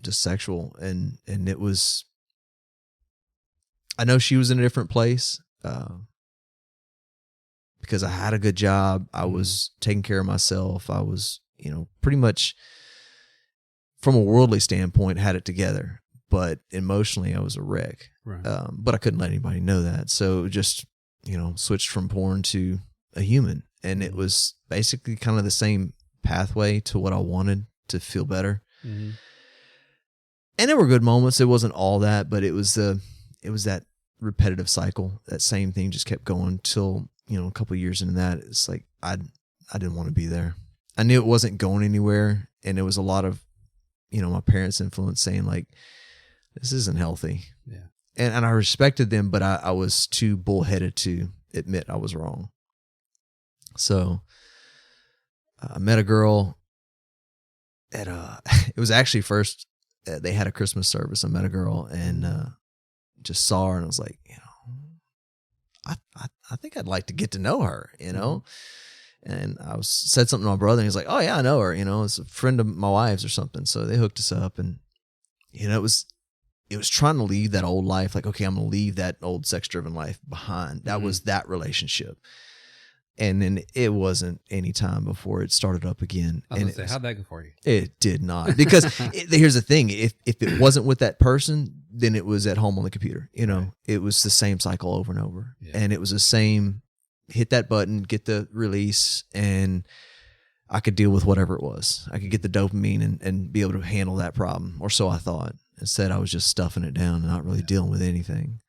sexual. And it was, I know she was in a different place, because I had a good job. I was taking care of myself. I was, pretty much from a worldly standpoint, had it together, but emotionally I was a wreck. Right. But I couldn't let anybody know that. So just, switched from porn to a human. And it was basically kind of the same pathway to what I wanted to feel better. And there were good moments. It wasn't all that, but it was that repetitive cycle. That same thing just kept going till, a couple of years into that. It's like, I didn't want to be there. I knew it wasn't going anywhere. And it was a lot of, my parents' influence saying like, this isn't healthy. Yeah. And I respected them, but I was too bullheaded to admit I was wrong. So I met a girl at it was actually first, they had a Christmas service. I met a girl and just saw her and I was like, I think I'd like to get to know her, And I said something to my brother and he's like, oh yeah, I know her, it's a friend of my wife's or something. So they hooked us up and, it was trying to leave that old life. Like, okay, I'm going to leave that old sex-driven life behind. That was that relationship. And then it wasn't any time before it started up again. I was going to say, how'd that go for you? It did not. Because here's the thing. If it wasn't with that person, then it was at home on the computer. Right. It was the same cycle over and over. Yeah. And it was the same, hit that button, get the release, and I could deal with whatever it was. I could get the dopamine and be able to handle that problem, or so I thought. Instead, I was just stuffing it down and not really dealing with anything.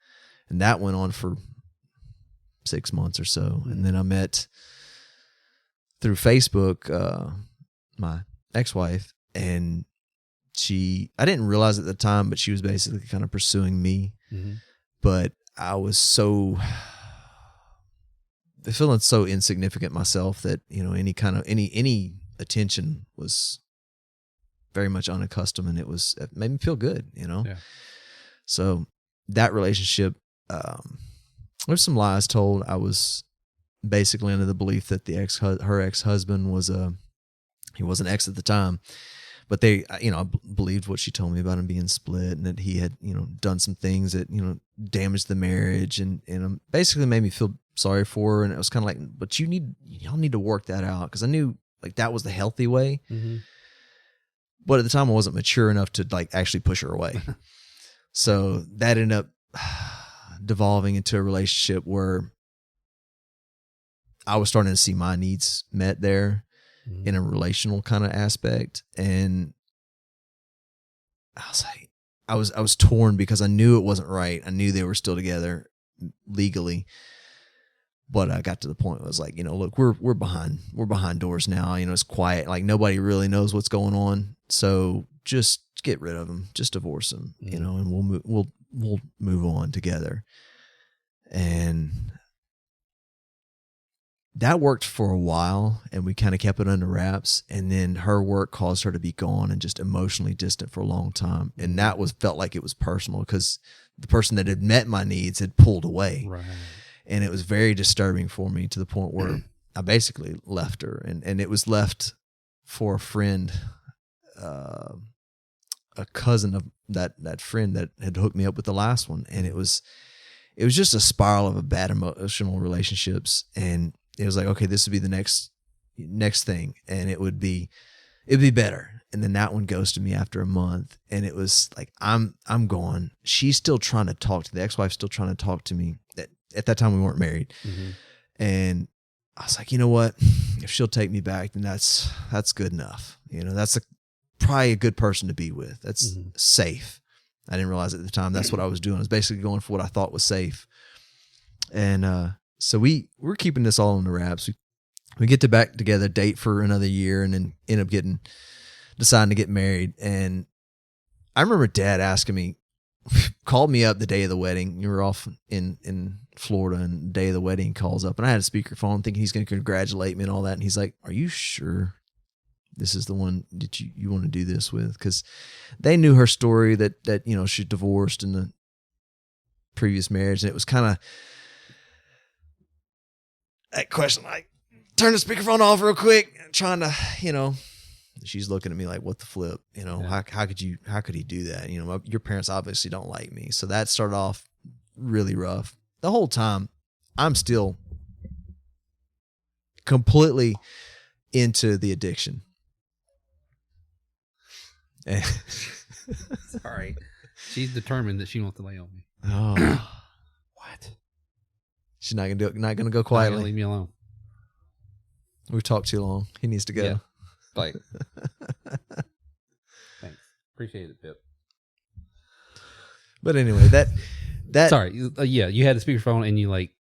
And that went on for 6 months or so. And then I met through Facebook my ex-wife, and I didn't realize at the time, but she was basically kind of pursuing me. Mm-hmm. But I was feeling so insignificant myself that, any attention was very much unaccustomed, and it made me feel good, Yeah. So that relationship, there's some lies told. I was basically under the belief that her ex-husband was he wasn't ex at the time, but I believed what she told me about him being split and that he had, done some things that, damaged the marriage and basically made me feel sorry for her. And it was kind of like, but y'all need to work that out. Cause I knew like that was the healthy way. Mm-hmm. But at the time I wasn't mature enough to like actually push her away. So that ended up devolving into a relationship where I was starting to see my needs met there in a relational kind of aspect. And I was like, I was torn because I knew it wasn't right. I knew they were still together legally. But I got to the point where I was like, look, we're behind doors now. It's quiet. Like nobody really knows what's going on. So just get rid of him, just divorce him, and we'll move on together. And that worked for a while, and we kind of kept it under wraps. And then her work caused her to be gone and just emotionally distant for a long time. And that felt like it was personal because the person that had met my needs had pulled away. Right. And it was very disturbing for me to the point where I basically left her, and it was left for a friend, a cousin of that friend that had hooked me up with the last one. And it was just a spiral of a bad emotional relationships. And it was like, okay, this would be the next thing. And it'd be better. And then that one ghosted me after a month. And it was like, I'm gone. She's still trying to talk to the ex-wife, still trying to talk to me. At that time we weren't married. Mm-hmm. And I was like, you know what? If she'll take me back, then that's good enough. That's probably a good person to be with. That's safe. I didn't realize at the time that's what I was doing. I was basically going for what I thought was safe. And so we're keeping this all in the wraps. We get back together, date for another year, and then end up deciding to get married. And I remember Dad asking me, called me up the day of the wedding. You were off in Florida, and the day of the wedding calls up, and I had a speakerphone thinking he's going to congratulate me and all that. And he's like, are you sure this is the one that you want to do this with? Because they knew her story that she divorced in the previous marriage. And it was kind of that question, like, turn the speakerphone off real quick, trying to, she's looking at me like, what the flip? How could he do that? Your parents obviously don't like me. So that started off really rough. The whole time I'm still completely into the addiction. Sorry. She's determined that she wants to lay on me. Oh, What? she's not gonna go Not gonna quietly. leave me alone. We've talked too long. He needs to go. Yeah. Like, thanks. Appreciate it, Pip. But anyway, Sorry. Yeah, you had a speakerphone and you like.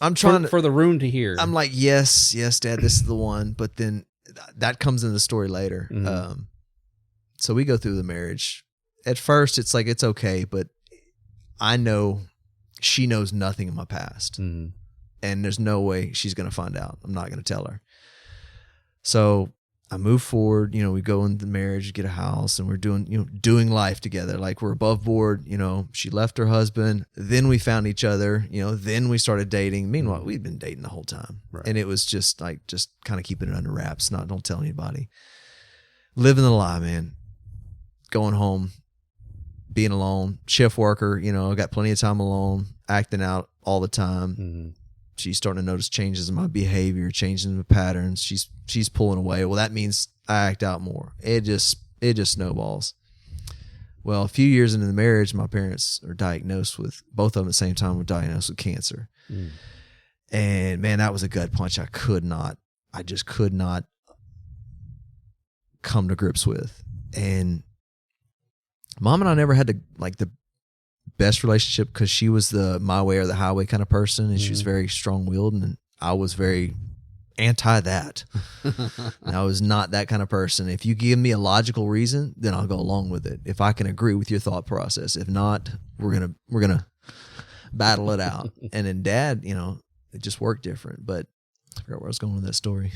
I'm trying for the room to hear. I'm like, yes, Dad, this is the one. But then that comes in the story later. Mm-hmm. So we go through the marriage. At first, it's like, it's okay, but I know she knows nothing of my past. Mm-hmm. And there's no way she's going to find out. I'm not going to tell her. So I move forward, we go into the marriage, get a house, and we're doing life together. Like, we're above board, she left her husband. Then we found each other, then we started dating. Meanwhile, we'd been dating the whole time. Right. And it was just kind of keeping it under wraps. Don't tell anybody. Living the lie, man. Going home, being alone, shift worker, got plenty of time alone, acting out all the time. Mm-hmm. She's starting to notice changes in my behavior, changes in the patterns. She's pulling away. Well, that means I act out more. It just snowballs. Well, a few years into the marriage, my parents are diagnosed with, both of them at the same time were diagnosed with cancer. Mm. And man, that was a gut punch I just could not come to grips with. And Mom and I never had the best relationship because she was the my way or the highway kind of person, and she was very strong-willed, and I was very anti that. And I was not that kind of person. If you give me a logical reason, then I'll go along with it. If I can agree with your thought process, if not, we're gonna battle it out. And then Dad, it just worked different. But I forgot where I was going with that story.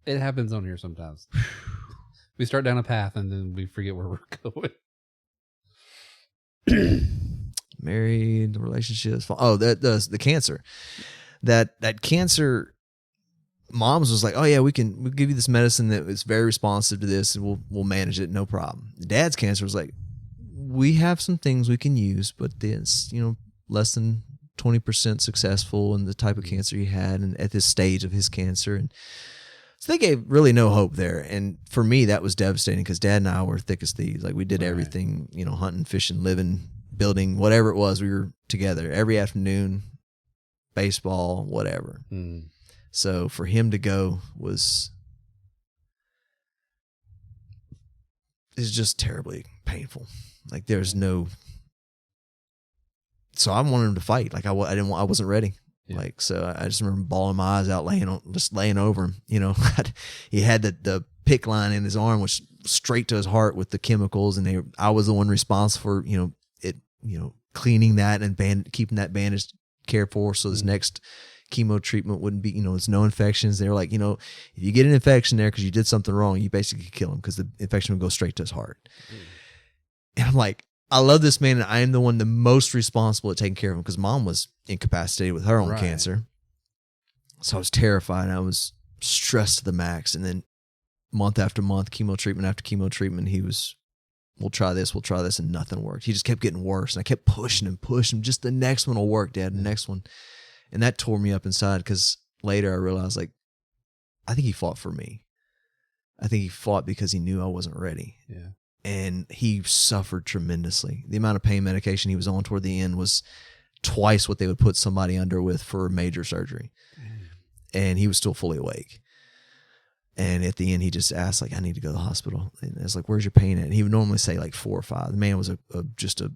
It happens on here sometimes. We start down a path and then we forget where we're going. Married, relationships. Oh, the cancer. That cancer. Mom's was like, oh yeah, we'll give you this medicine that is very responsive to this, and we'll manage it, no problem. Dad's cancer was like, we have some things we can use, but it's less than 20% successful in the type of cancer he had, and at this stage of his cancer, and so they gave really no hope there. And for me, that was devastating because Dad and I were thick as thieves. Like, we did everything, hunting, fishing, living, building, whatever it was, we were together every afternoon, baseball, whatever. Mm. So for him to go is just terribly painful. Like, there's no, so I wanted him to fight. Like, I wasn't ready. Yeah. Like, so I just remember bawling my eyes out, laying over him. He had the PICC line in his arm, which straight to his heart with the chemicals, and I was the one responsible for cleaning that and keeping that bandage cared for, so this next chemo treatment wouldn't be, it's no infections. They were like, if you get an infection there because you did something wrong, you basically kill him because the infection would go straight to his heart. And I'm like, I love this man, and I am the most responsible at taking care of him because Mom was incapacitated with her own cancer. So I was terrified. I was stressed to the max. And then month after month, chemo treatment after chemo treatment, he was, we'll try this, and nothing worked. He just kept getting worse, and I kept pushing him. Just the next one will work, Dad, the next one. And that tore me up inside because later I realized, like, I think he fought for me. I think he fought because he knew I wasn't ready. Yeah. And he suffered tremendously. The amount of pain medication he was on toward the end was twice what they would put somebody under with for major surgery. And he was still fully awake. And at the end, he just asked, like, I need to go to the hospital. And I was like, where's your pain at? And he would normally say like 4 or 5. The man was just a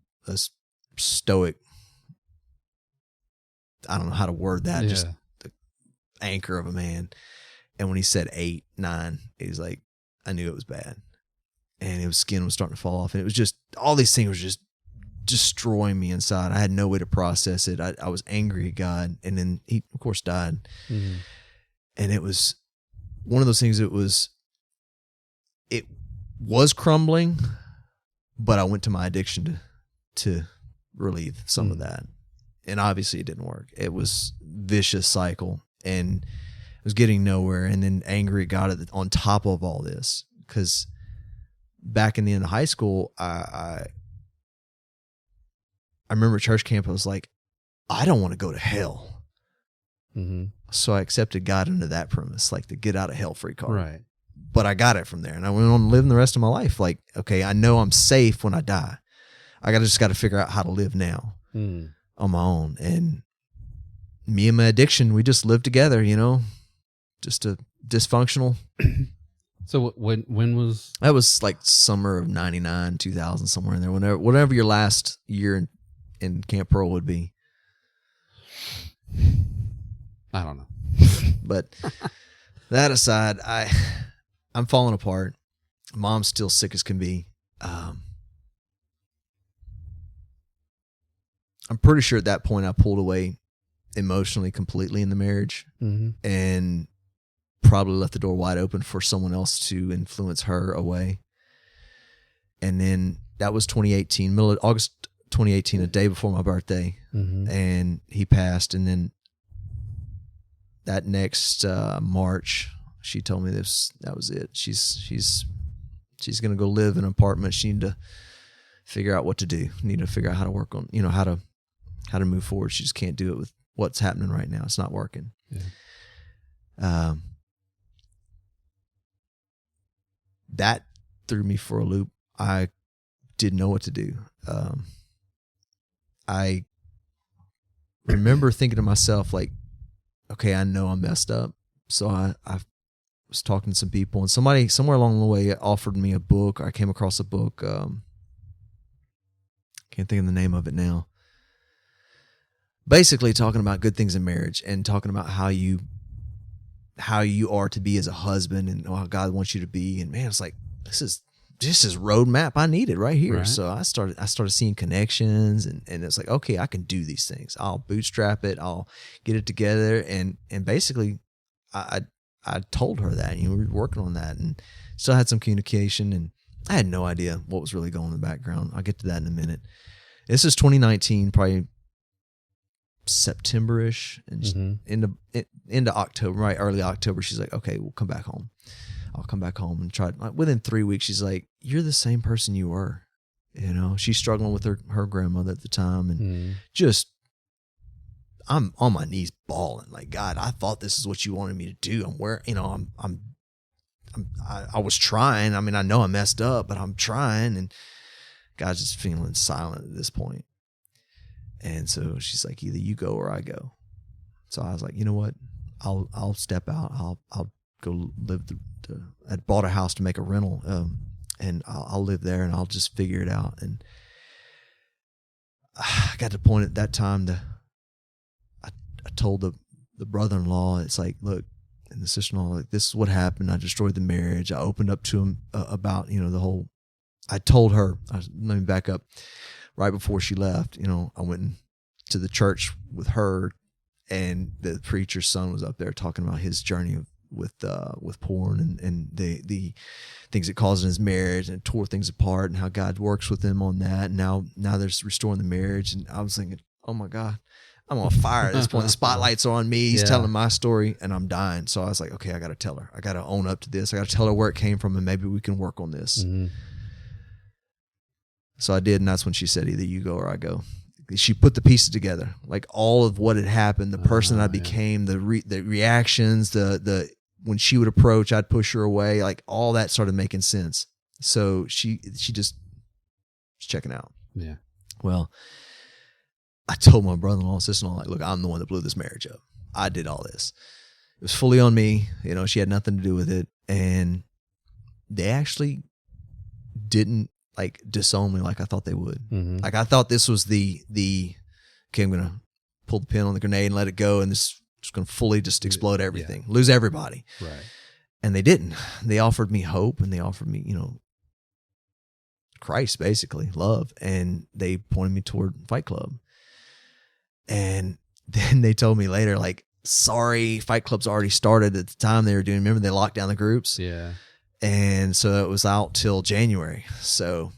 stoic, I don't know how to word that, just the anchor of a man. And when he said 8, 9, he's like, I knew it was bad. And his skin was starting to fall off. And it was just, all these things were just destroying me inside. I had no way to process it. I was angry at God. And then he, of course, died. Mm-hmm. And it was one of those things it was crumbling, but I went to my addiction to relieve some of that. And obviously it didn't work. It was vicious cycle, and I was getting nowhere. And then angry at God on top of all this, because back in the end of high school, I remember church camp, I was like, I don't want to go to hell. Mm-hmm. So I accepted God under that premise, like the get out of hell free card. Right. But I got it from there, and I went on living the rest of my life. Like, okay, I know I'm safe when I die. I just got to figure out how to live now on my own. And me and my addiction, we just lived together, just a dysfunctional So when was That was like summer of 99, 2000, somewhere in there. Whatever your last year in Camp Pearl would be. I don't know. But that aside, I'm falling apart. Mom's still sick as can be. I'm pretty sure at that point I pulled away emotionally completely in the marriage, and probably left the door wide open for someone else to influence her away. And then that was 2018, middle of August 2018, a day before my birthday, and he passed. And then that next March, she told me that was it. She's going to go live in an apartment. She need to figure out what to do. Need to figure out how to work on, how to move forward. She just can't do it with what's happening right now. It's not working. Yeah. That threw me for a loop. I didn't know what to do. I remember thinking to myself, like, okay, I know I'm messed up. So I was talking to some people, and somebody somewhere along the way offered me a book. I came across a book. Can't think of the name of it now. Basically talking about good things in marriage and talking about how you are to be as a husband and how God wants you to be. And man, it's like, this is roadmap I needed right here. Right. So I started seeing connections, and it's like, okay, I can do these things. I'll bootstrap it. I'll get it together. And basically I told her that, we were working on that and still had some communication, and I had no idea what was really going on in the background. I'll get to that in a minute. This is 2019, probably September-ish, and into October, right? Early October. She's like, okay, we'll come back home. I'll come back home and try. Within 3 weeks, she's like, you're the same person you were. She's struggling with her grandmother at the time, and just, I'm on my knees bawling, like, God, I thought this is what you wanted me to do. I was trying. I mean, I know I messed up, but I'm trying, and God's just feeling silent at this point. And so she's like, either you go or I go. So I was like, you know what? I'll step out. I'll go live. I bought a house to make a rental, and I'll live there, and I'll just figure it out. And I got to the point at that time I told the brother-in-law, it's like, look, and the sister-in-law, like, this is what happened. I destroyed the marriage. I opened up to him about, the whole, I told her, let me back up. Right before she left, I went to the church with her, and the preacher's son was up there talking about his journey with porn and the things it caused in his marriage, and tore things apart, and how God works with him on that. And now there's restoring the marriage. And I was thinking, oh my God, I'm on fire at this point. The spotlight's are on me. He's telling my story, and I'm dying. So I was like, okay, I got to tell her. I got to own up to this. I got to tell her where it came from, and maybe we can work on this. So I did, and that's when she said, either you go or I go. She put the pieces together, like all of what had happened, the person I became, the reactions, the when she would approach, I'd push her away, like all that started making sense. So she just was checking out. Yeah. Well, I told my brother-in-law and sister-in-law, like, look, I'm the one that blew this marriage up. I did all this. It was fully on me. She had nothing to do with it, and they actually didn't like disown me like I thought they would. Like, I thought this was the okay, I'm gonna pull the pin on the grenade and let it go, and this is gonna fully just explode everything, lose everybody. Right. And they didn't. They offered me hope, and they offered me, Christ, basically, love, and they pointed me toward Fight Club. And then they told me later, like, sorry, Fight Club's already started at the time they were doing. Remember, they locked down the groups. Yeah. And so it was out till January. So,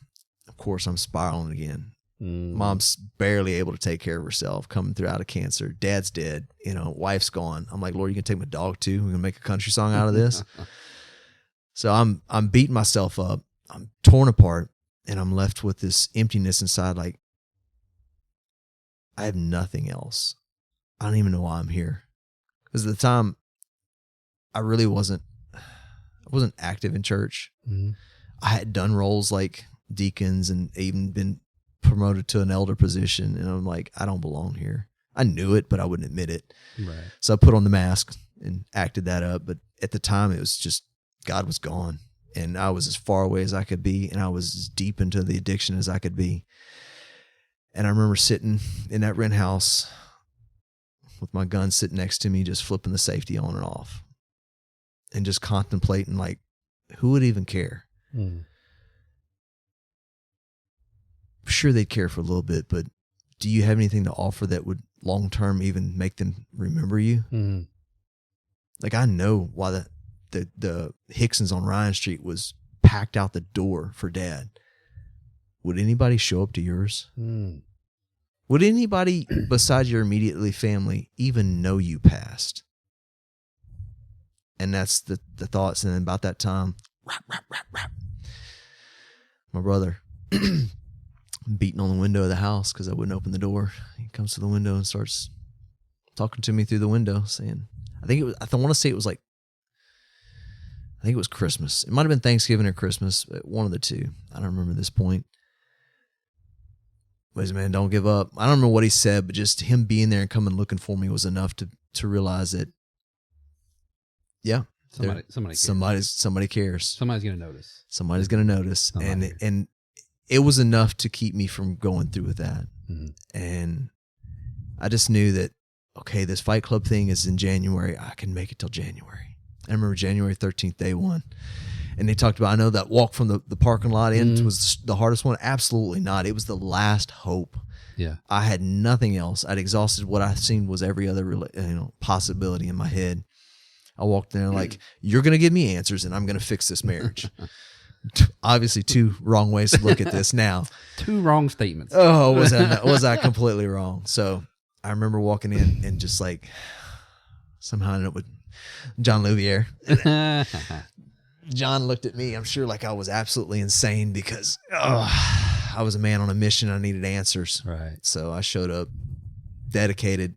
of course, I'm spiraling again. Mom's barely able to take care of herself, coming through out of cancer. Dad's dead. Wife's gone. I'm like, Lord, you can take my dog too. We're going to make a country song out of this. So I'm beating myself up. I'm torn apart, and I'm left with this emptiness inside. Like, I have nothing else. I don't even know why I'm here. Because at the time, I really wasn't active in church. I had done roles like deacons and even been promoted to an elder position. And I'm like, I don't belong here. I knew it, but I wouldn't admit it. Right. So I put on the mask and acted that up. But at the time, it was just God was gone, and I was as far away as I could be, and I was as deep into the addiction as I could be. And I remember sitting in that rent house with my gun sitting next to me, just flipping the safety on and off and just contemplating, like, who would even care? Sure, they'd care for a little bit, but do you have anything to offer that would long-term even make them remember you? Like, I know why the Hicksons on Ryan Street was packed out the door for Dad. Would anybody show up to yours? Would anybody besides your immediately family even know you passed? And that's the thoughts. And then about that time, rap. My brother beating on the window of the house because I wouldn't open the door. He comes to the window and starts talking to me through the window, saying, I want to say it was like, I think it was Christmas. It might have been Thanksgiving or Christmas, one of the two. I don't remember this point. But man, don't give up. I don't remember what he said, but just him being there and coming looking for me was enough to realize that, yeah, somebody cares. Somebody's gonna notice. Somebody's gonna notice, and it was enough to keep me from going through with that. And I just knew that, okay, this Fight Club thing is in January. I can make it till January. I remember January 13th, day one. And they talked about, I know that walk from the parking lot in was the hardest one. Absolutely not. It was the last hope. Yeah. I had nothing else. I'd exhausted what I seen was every other possibility in my head. I walked there like, you're going to give me answers and I'm going to fix this marriage. Obviously, two wrong ways to look at this now. Two wrong statements. Oh, was I completely wrong? So I remember walking in and just like somehow ended up with John Louvier. John looked at me, I'm sure, like I was absolutely insane because I was a man on a mission. I needed answers. Right. So I showed up dedicated.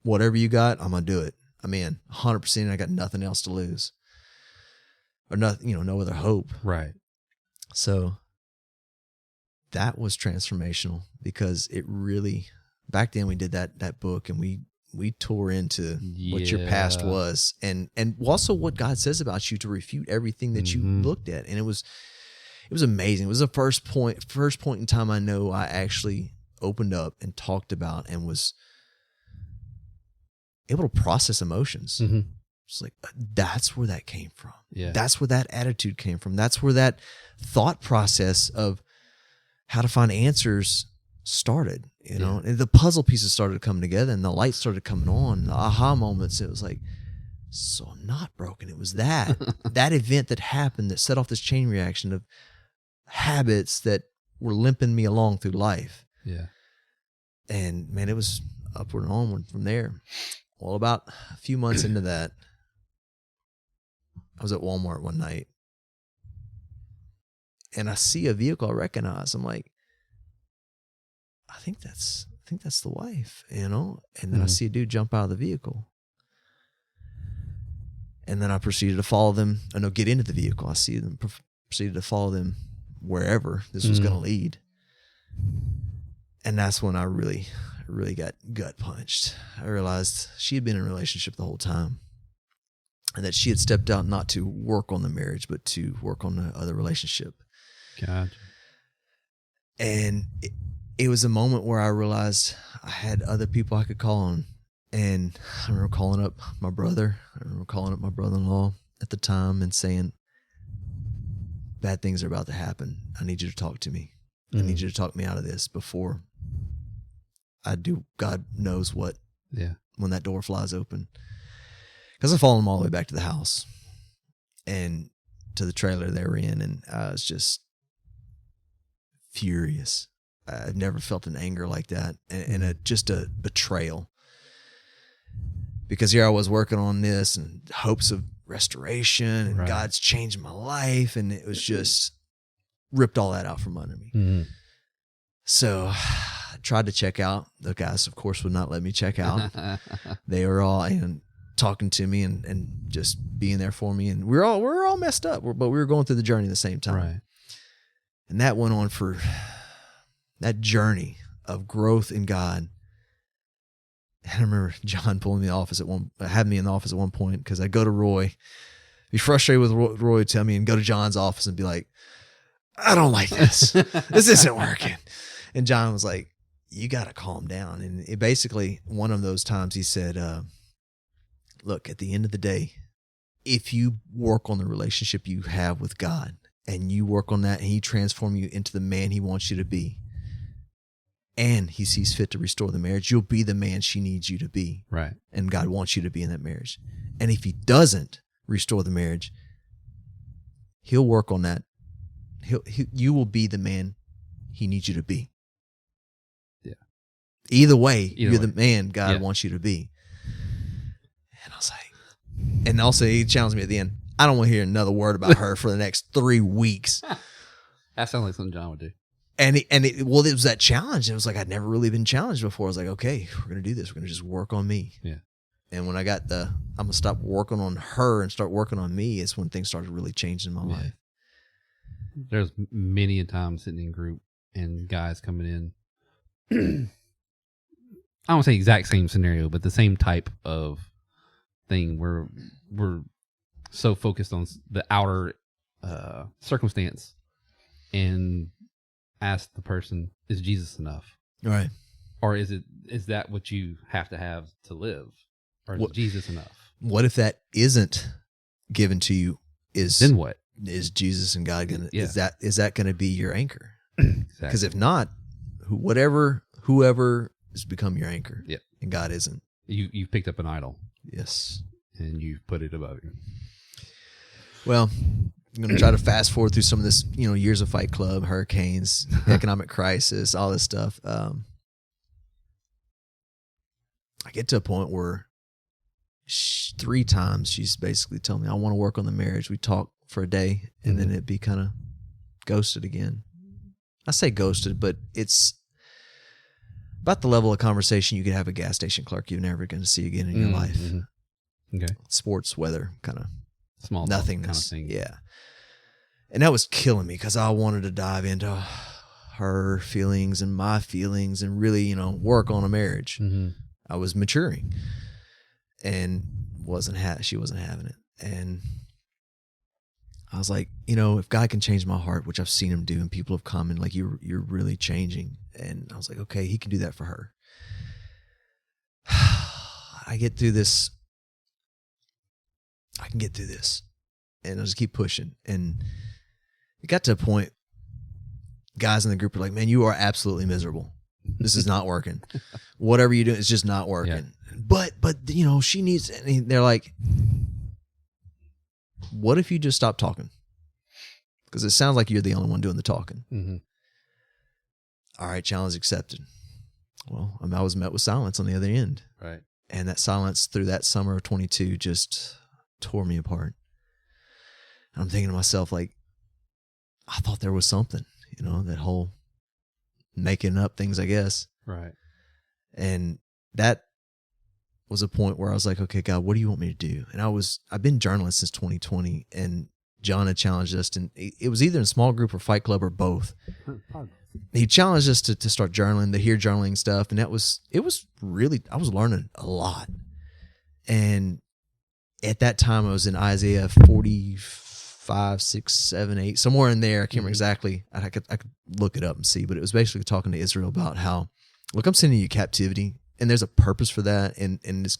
Whatever you got, I'm going to do it. I'm in 100%. And I got nothing else to lose or nothing, no other hope. Right. So that was transformational because it really, back then we did that book and we tore into what your past was and also what God says about you to refute everything that you looked at. And it was amazing. It was the first point in time I know I actually opened up and talked about and was able to process emotions. It's like, that's where that came from. Yeah. That's where that attitude came from. That's where that thought process of how to find answers started, and the puzzle pieces started coming together and the lights started coming on, the aha moments. It was like, so I'm not broken. It was that event that happened that set off this chain reaction of habits that were limping me along through life. Yeah. And man, it was upward and onward from there. Well, about a few months into that, I was at Walmart one night and I see a vehicle I recognize. I'm like, I think that's the wife, And then I see a dude jump out of the vehicle. And then I proceeded to follow them. Get into the vehicle. I see them, proceeded to follow them wherever this was going to lead. And that's when I really got gut punched. I realized she had been in a relationship the whole time. And that she had stepped out not to work on the marriage, but to work on the other relationship. Gotcha. And it was a moment where I realized I had other people I could call on. And I remember calling up my brother. I remember calling up my brother-in-law at the time and saying, bad things are about to happen. I need you to talk to me. I need you to talk me out of this before I do God knows what. Yeah. When that door flies open. Because I followed them all the way back to the house and to the trailer they were in. And I was just furious. I've never felt an anger like that and just a betrayal. Because here I was working on this and hopes of restoration and God's changed my life. And it was just ripped all that out from under me. So I tried to check out. The guys, of course, would not let me check out. They were all talking to me and just being there for me. And we're all messed up, but we were going through the journey at the same time. Right. And that went on for that journey of growth in God. And I remember John pulling me in the office had me in the office at one point because I go to Roy be frustrated with what Roy would tell me and go to John's office and be like, I don't like this. This isn't working. And John was like, you got to calm down. And it basically, one of those times he said, look, at the end of the day, if you work on the relationship you have with God and you work on that and he transforms you into the man he wants you to be, and he sees fit to restore the marriage, you'll be the man she needs you to be. Right. And God wants you to be in that marriage. And if he doesn't restore the marriage, he'll work on that. You will be the man he needs you to be. Yeah. Either way, you're the man God wants you to be. And I was like, and also he challenged me at the end, I don't want to hear another word about her for the next 3 weeks. That sounds like something John would do. And it was that challenge. It was like, I'd never really been challenged before. I was like, okay, we're going to do this. We're going to just work on me. Yeah. And when I got I'm going to stop working on her and start working on me, it's when things started really changing in my life. There's many a time sitting in group and guys coming in. I don't say exact same scenario, but the same type of thing where we're so focused on the outer circumstance and ask the person, is Jesus enough? Right. Or is that what you have to live? Or is Jesus enough? What if that isn't given to you? Then what? Is Jesus and God gonna? Yeah. Is that gonna be your anchor? Exactly. Because if not, whoever has become your anchor. Yep. And God isn't. You've picked up an idol. Yes. And you've put it above you. Well, I'm going to try to fast forward through some of this, years of Fight Club, hurricanes, economic crisis, all this stuff. I get to a point where 3 times she's basically telling me, I want to work on the marriage. We talk for a day and then it'd be kind of ghosted again. I say ghosted, but it's about the level of conversation you could have a gas station clerk you're never going to see again in your life. Okay. Sports, weather, kind of small nothingness. Kind of thing. Yeah. And that was killing me because I wanted to dive into her feelings and my feelings and really, work on a marriage. Mm-hmm. I was maturing and she wasn't having it. And I was like, if God can change my heart, which I've seen him do, and people have commented like, you're really changing. And I was like, okay, he can do that for her. I get through this. I can get through this. And I'll just keep pushing. And it got to a point, guys in the group are like, man, you are absolutely miserable. This is not working. Whatever you do, it's just not working. Yeah. But she needs, and they're like, what if you just stop talking? Because it sounds like you're the only one doing the talking. Mm-hmm. All right, challenge accepted. Well, I was met with silence on the other end. Right. And that silence through that summer of 22 just tore me apart. And I'm thinking to myself, like, I thought there was something, that whole making up things, I guess. Right. And that was a point where I was like, okay, God, what do you want me to do? And I've been journaling since 2020, and John had challenged us, and it was either in small group or Fight Club or both. He challenged us to start journaling, to hear journaling stuff. And it was really, I was learning a lot. And at that time I was in Isaiah 45, 6, 7, 8, somewhere in there. I can't remember exactly. I could look it up and see, but it was basically talking to Israel about how, look, I'm sending you captivity and there's a purpose for that. And it's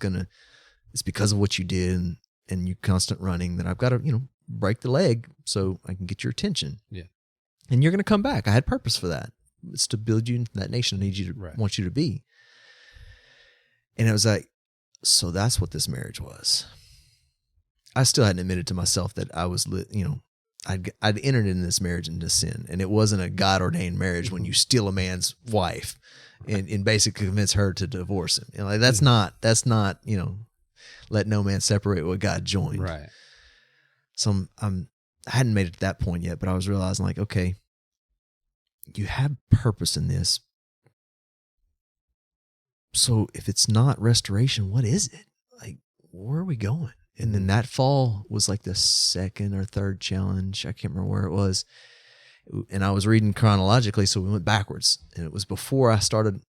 because of what you did and you constant running that I've got to, break the leg so I can get your attention. Yeah. And you're going to come back. I had purpose for that. It's to build you into that nation I need you to want you to be. And it was like, so that's what this marriage was. I still hadn't admitted to myself that I was, I'd entered into this marriage into sin, and it wasn't a God ordained marriage when you steal a man's wife and basically convince her to divorce him. That's not, let no man separate what God joined. Right. So I hadn't made it to that point yet, but I was realizing like, okay, you have purpose in this. So if it's not restoration, what is it? Like, where are we going? And then that fall was like the second or third challenge. I can't remember where it was. And I was reading chronologically, so we went backwards. And it was before I started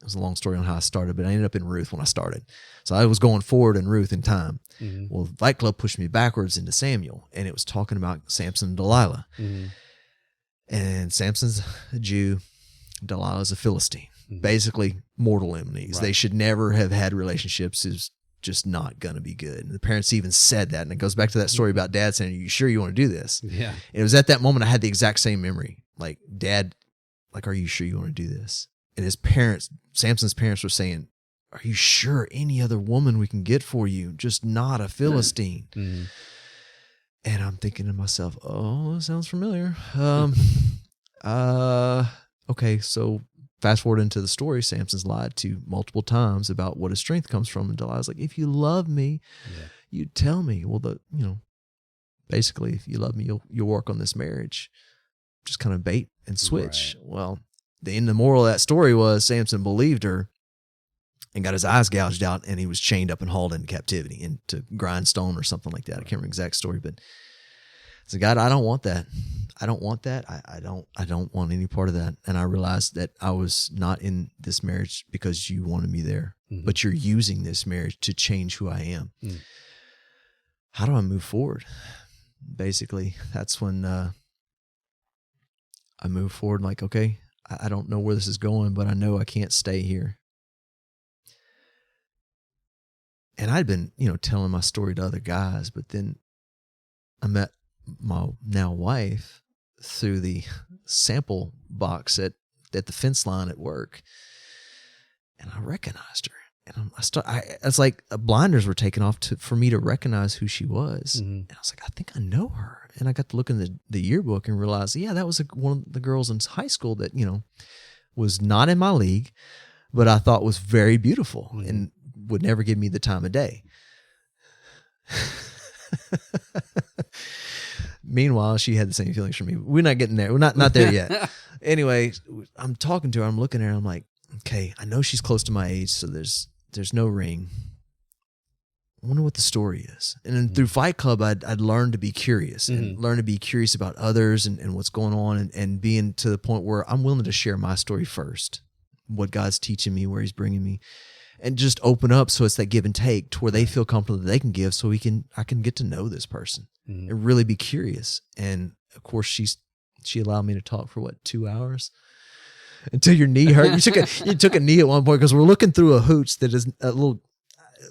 it was a long story on how I started, but I ended up in Ruth when I started. So I was going forward in Ruth in time. Mm-hmm. Well, Fight Club pushed me backwards into Samuel, and it was talking about Samson and Delilah. Mm-hmm. And Samson's a Jew, Delilah's a Philistine. Mm-hmm. Basically, mortal enemies. Right. They should never have had relationships. Is just not going to be good. And the parents even said that, and it goes back to that story about Dad saying, "Are you sure you want to do this?" Yeah. And it was at that moment I had the exact same memory. Like, Dad, like, "Are you sure you want to do this?" And his parents, Samson's parents, were saying, "Are you sure any other woman we can get for you? Just not a Philistine." Mm-hmm. And I'm thinking to myself, "Oh, that sounds familiar." Okay, so fast forward into the story, Samson's lied to multiple times about what his strength comes from. And Delilah's like, "If you love me, you tell me." Well, basically, if you love me, you'll work on this marriage. Just kind of bait and switch. Right. Well, the moral of that story was Samson believed her and got his eyes gouged out, and he was chained up and hauled into captivity, into grindstone or something like that. I can't remember the exact story, but I said, "God, I don't want that. I don't want that. I don't want any part of that." And I realized that I was not in this marriage because you wanted me there, mm-hmm. but you're using this marriage to change who I am. Mm. How do I move forward? Basically, that's when I move forward. Like, okay, I don't know where this is going, but I know I can't stay here. And I'd been, telling my story to other guys, but then I met my now wife through the sample box at the fence line at work, and I recognized her. And it's like blinders were taken off for me to recognize who she was. Mm-hmm. And I was like, I think I know her. And I got to look in the yearbook and realize, yeah, that was one of the girls in high school that, was not in my league, but I thought was very beautiful, mm-hmm. and would never give me the time of day. Meanwhile, she had the same feelings for me. We're not getting there. We're not there yet. Anyway, I'm talking to her. I'm looking at her. I'm like, okay, I know she's close to my age, so there's no ring. I wonder what the story is. And then through Fight Club, I'd learned to be curious, mm-hmm. and learn to be curious about others and what's going on, and being to the point where I'm willing to share my story first, what God's teaching me, where He's bringing me, and just open up so it's that give and take to where they feel comfortable that they can give, so I can get to know this person, mm-hmm. and really be curious. And of course, she allowed me to talk for 2 hours until your knee hurt. You took a knee at one point because we're looking through a hooch that is a little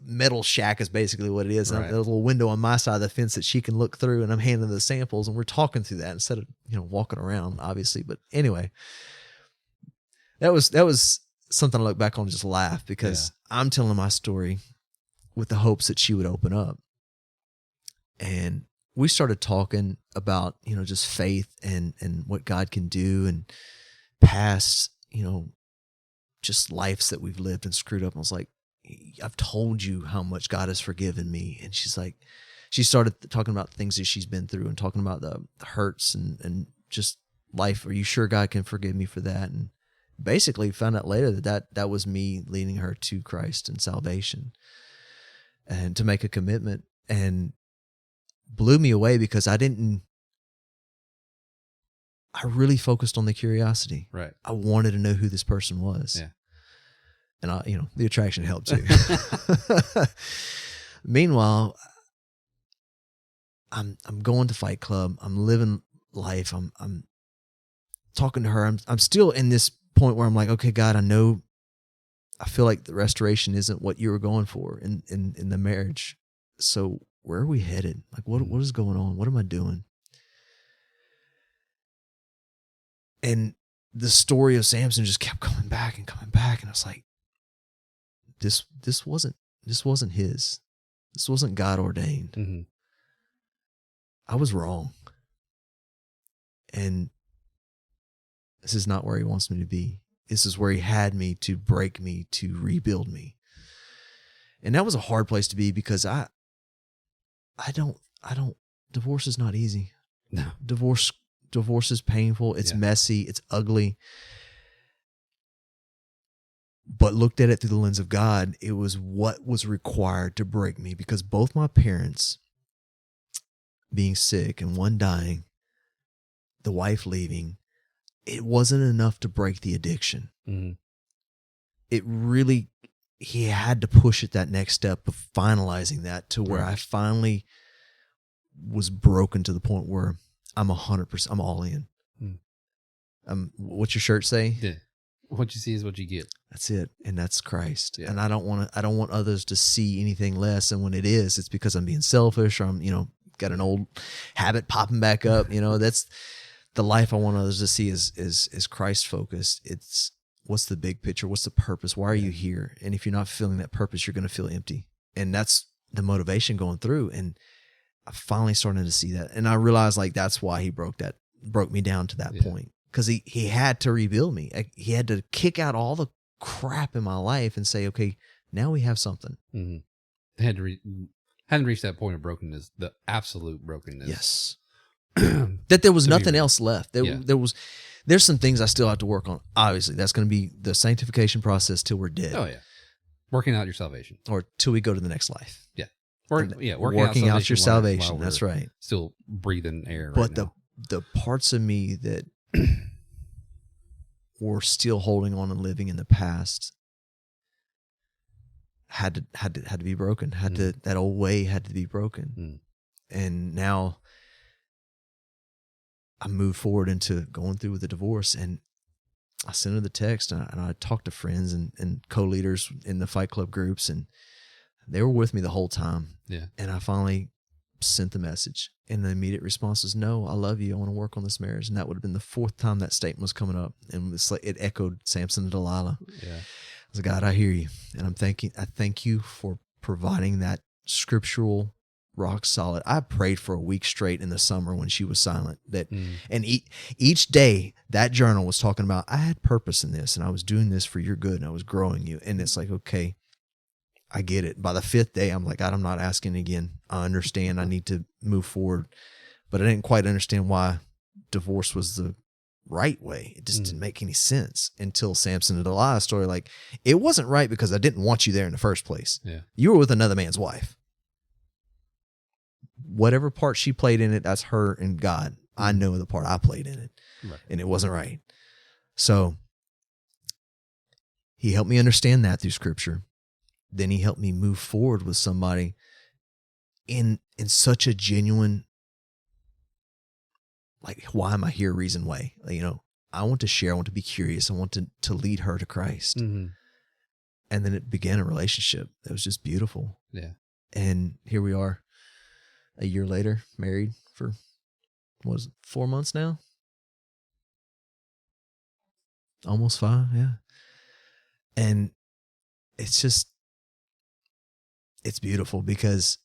metal shack is basically what it is. Right. And there's a little window on my side of the fence that she can look through, and I'm handing the samples, and we're talking through that instead of walking around, obviously. But anyway, that was something I look back on and just laugh, because I'm telling my story with the hopes that she would open up. And we started talking about, just faith and what God can do, and past, just lives that we've lived and screwed up. And I was like, I've told you how much God has forgiven me. And she started talking about things that she's been through and talking about the hurts and just life. Are you sure God can forgive me for that? And basically found out later that was me leading her to Christ and salvation, and to make a commitment, and blew me away because I really focused on the curiosity. Right. I wanted to know who this person was. Yeah. And the attraction helped too. Meanwhile, I'm going to Fight Club. I'm living life. I'm talking to her. I'm still in this point where I'm like, okay, God, I feel like the restoration isn't what you were going for in the marriage. So where are we headed? Like, what is going on? What am I doing? And the story of Samson just kept coming back and coming back. And I was like, this wasn't his. This wasn't God ordained. Mm-hmm. I was wrong. And this is not where He wants me to be. This is where He had me to break me, to rebuild me. And that was a hard place to be, because I don't, divorce is not easy. No. Divorce is painful. It's messy. It's ugly. But looked at it through the lens of God, it was what was required to break me, because both my parents being sick and one dying, the wife leaving, it wasn't enough to break the addiction. Mm-hmm. it really, he had to push it that next step of finalizing that to where I finally was broken to the point where I'm 100%, I'm all in. What's your shirt say? Yeah. What you see is what you get. That's it. And that's Christ. Yeah. And I don't want others to see anything less. And when it is, it's because I'm being selfish, or I'm, got an old habit popping back up. That's the life I want others to see is Christ focused. It's what's the big picture? What's the purpose? Why are you here? And if you're not feeling that purpose, you're going to feel empty. And that's the motivation going through. And I finally started to see that. And I realized like, that's why he broke me down to that point. Because he had to rebuild me. He had to kick out all the crap in my life and say, okay, now we have something. Mm-hmm. They hadn't reached that point of brokenness, the absolute brokenness. Yes. That there was nothing else left. There's some things I still have to work on. Obviously, that's going to be the sanctification process till we're dead. Oh, yeah. Working out your salvation. Or till we go to the next life. Yeah. Working out your salvation. That's right. Still breathing air. But the parts of me that were still holding on and living in the past had to be broken. That old way had to be broken. And now I moved forward into going through with the divorce, and I sent her the text, and I talked to friends and co-leaders in the Fight Club groups, and they were with me the whole time. Yeah. And I finally sent the message, and the immediate response was, "No, I love you. I want to work on this marriage." And that would have been the fourth time that statement was coming up, and it's like it echoed Samson and Delilah. Yeah. I was like, God, I hear you, and I thank you for providing that scriptural rock solid. I prayed for a week straight in the summer when she was silent. And each day that journal was talking about, I had purpose in this, and I was doing this for your good, and I was growing you. And it's like, okay, I get it. By the fifth day, I'm like, God, I'm not asking again. I understand. I need to move forward. But I didn't quite understand why divorce was the right way. It just didn't make any sense until Samson and Delilah story. Like, it wasn't right because I didn't want you there in the first place. Yeah. You were with another man's wife. Whatever part she played in it, that's her and God. I know the part I played in it. Right. And it wasn't right. So he helped me understand that through scripture. Then he helped me move forward with somebody in such a genuine, like, why am I here reason way? Like, I want to share, I want to be curious, I want to lead her to Christ. Mm-hmm. And then it began a relationship that was just beautiful. Yeah. And here we are a year later, married for, 4 months now? Almost 5, yeah. And it's beautiful because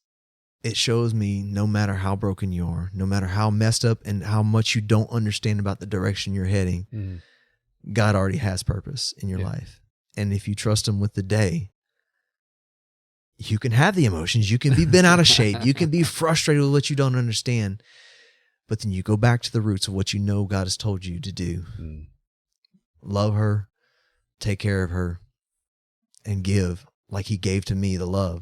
it shows me no matter how broken you are, no matter how messed up and how much you don't understand about the direction you're heading, God already has purpose in your life. And if you trust him with the day, you can have the emotions. You can be bent out of shape. You can be frustrated with what you don't understand. But then you go back to the roots of what you know God has told you to do. Love her, take care of her, and give like he gave to me the love.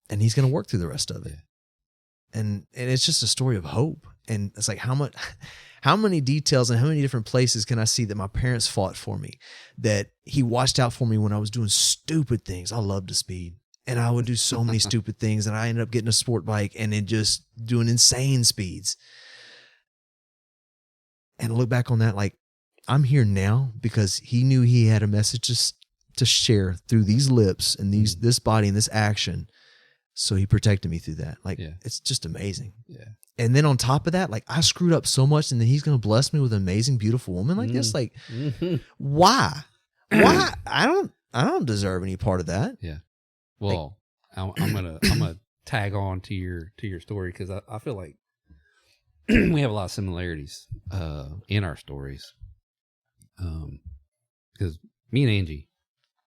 And he's going to work through the rest of it. And it's just a story of hope. And it's like, how many details and how many different places can I see that my parents fought for me, that he watched out for me when I was doing stupid things. I love to speed. And I would do so many stupid things, and I ended up getting a sport bike and then just doing insane speeds. And I look back on that like, I'm here now because he knew he had a message to share through these lips and this body and this action. So he protected me through that. Like, it's just amazing. Yeah. And then on top of that, like, I screwed up so much, and then he's going to bless me with an amazing, beautiful woman like this. Like, why? Why? I don't deserve any part of that. Yeah. Well, I'm gonna tag on to your story because I feel like we have a lot of similarities in our stories. Because me and Angie,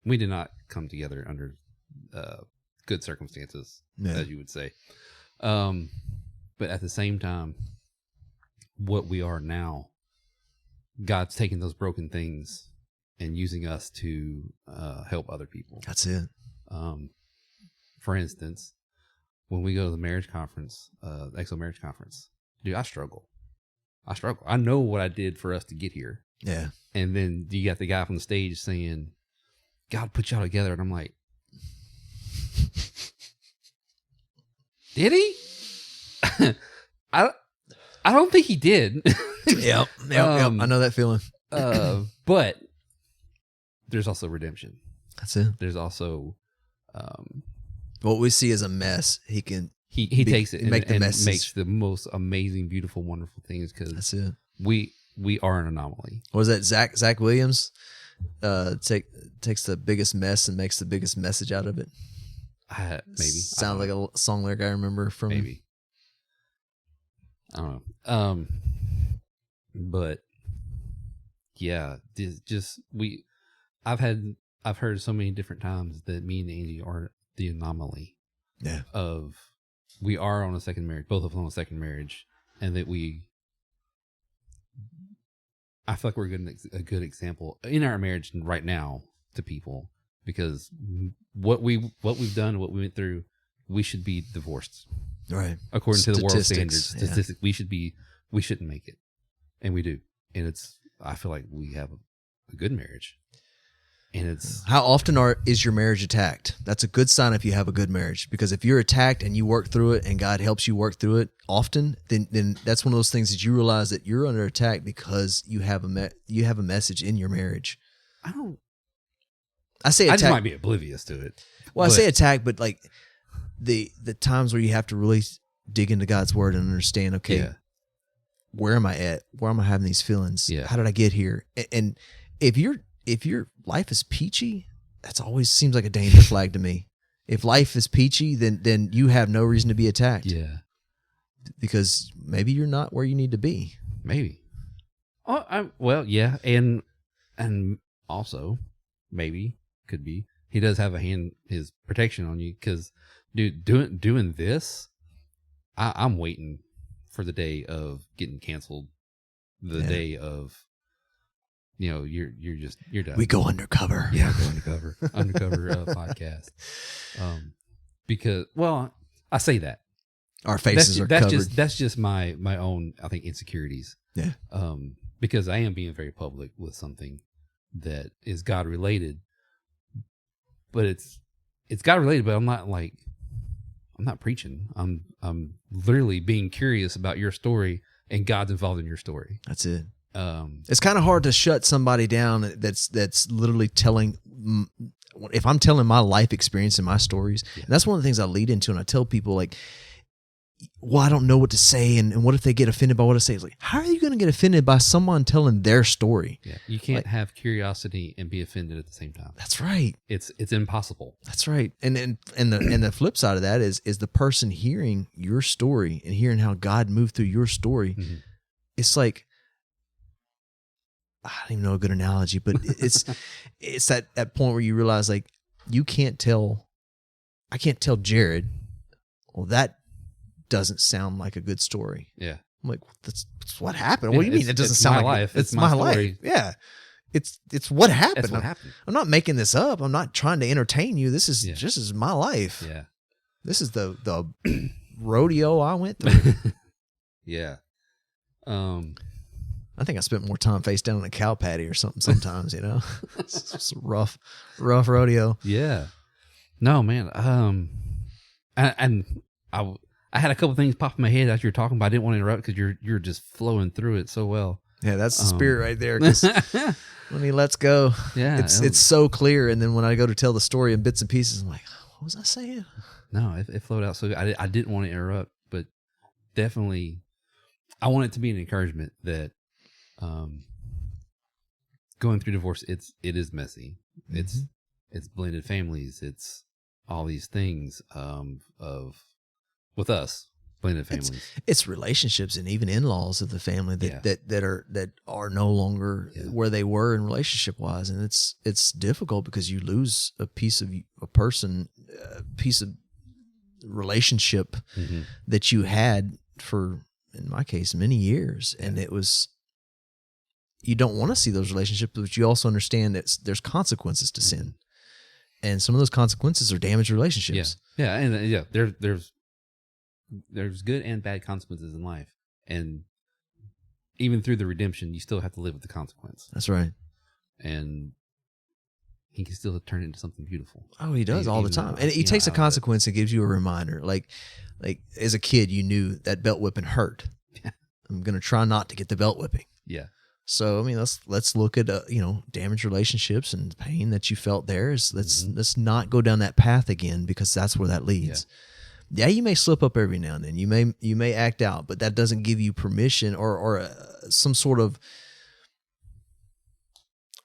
we did not come together under good circumstances, as you would say. But at the same time, what we are now, God's taking those broken things and using us to help other people. That's it. For instance, when we go to the marriage conference, the EXO marriage conference, dude, I struggle. I know what I did for us to get here. Yeah. And then you got the guy from the stage saying, God put y'all together. And I'm like, did he? I don't think he did. Yep. I know that feeling. But there's also redemption. That's it. There's also what we see as a mess. He takes it and make the messes. Makes the most amazing, beautiful, wonderful things. Because that's it. We are an anomaly. What was that? Zach Williams takes the biggest mess and makes the biggest message out of it. Maybe sounds like a song lyric I remember from. Maybe I don't know. But yeah, I've heard so many different times that me and Angie are the anomaly. Yeah. We are on a second marriage, both of us on a second marriage, and that I feel like we're a good example in our marriage right now to people, because what we've done, what we went through, we should be divorced, right? According to the world standards, statistics, we shouldn't make it, and we do, and I feel like we have a good marriage, and it's how often is your marriage attacked? That's a good sign if you have a good marriage, because if you're attacked and you work through it and God helps you work through it often, then that's one of those things that you realize that you're under attack because you have a message in your marriage. I say attack. I just might be oblivious to it. Well, I say attack, but like the times where you have to really dig into God's word and understand, okay, where am I at? Where am I having these feelings? Yeah. How did I get here? And if your life is peachy, that's always seems like a danger flag to me. If life is peachy, then you have no reason to be attacked. Yeah. Because maybe you're not where you need to be. Maybe. Well, yeah, and also maybe could be he does have his protection on you, because dude, doing this, I'm waiting for the day of getting canceled, the day of, you're done. We go undercover. Yeah, go undercover podcast. Because, well, I say that our faces are covered. That's just my own, I think, insecurities. Yeah. Because I am being very public with something that is God related, but it's God related, but I'm not preaching. I'm literally being curious about your story, and God's involved in your story. That's it. It's kind of hard to shut somebody down that's literally telling. If I'm telling my life experience and my stories, and that's one of the things I lead into, and I tell people like, well, I don't know what to say, and what if they get offended by what I say? It's like, how are you going to get offended by someone telling their story? Yeah, you can't have curiosity and be offended at the same time. That's right. It's impossible. That's right. And the flip side of that is the person hearing your story and hearing how God moved through your story. Mm-hmm. It's like, I don't even know a good analogy, but it's that point where you realize like I can't tell Jared, well, that doesn't sound like a good story. Yeah. I'm like, that's what happened. What do you mean it doesn't sound like life? It's my life. Yeah. It's what happened. That's what happened. I'm not making this up. I'm not trying to entertain you. This is just my life. Yeah. This is the rodeo I went through. Yeah. I think I spent more time face down on a cow patty or something sometimes, It's a rough rodeo. Yeah. No, man. I had a couple things pop in my head as you were talking, but I didn't want to interrupt because you're just flowing through it so well. Yeah, that's the spirit right there. 'Cause when he lets go, it's so clear. And then when I go to tell the story in bits and pieces, I'm like, what was I saying? No, it flowed out so good. I didn't want to interrupt, but definitely, I want it to be an encouragement that going through divorce, it is messy. Mm-hmm. It's blended families. It's all these things with us, blended families. It's relationships and even in-laws of the family that are no longer where they were in relationship wise, and it's difficult because you lose a piece of relationship that you had for, in my case, many years, and it was. You don't want to see those relationships, but you also understand that there's consequences to sin, and some of those consequences are damaged relationships. Yeah, and there's good and bad consequences in life, and even through the redemption, you still have to live with the consequence. That's right. And he can still turn it into something beautiful. Oh, he does all the time. And he takes a consequence and gives you a reminder. Like as a kid, you knew that belt whipping hurt. Yeah. I'm going to try not to get the belt whipping. Yeah. So, I mean, let's look at, damaged relationships and the pain that you felt there. Let's not go down that path again, because that's where that leads. Yeah, you may slip up every now and then. You may act out, but that doesn't give you permission or some sort of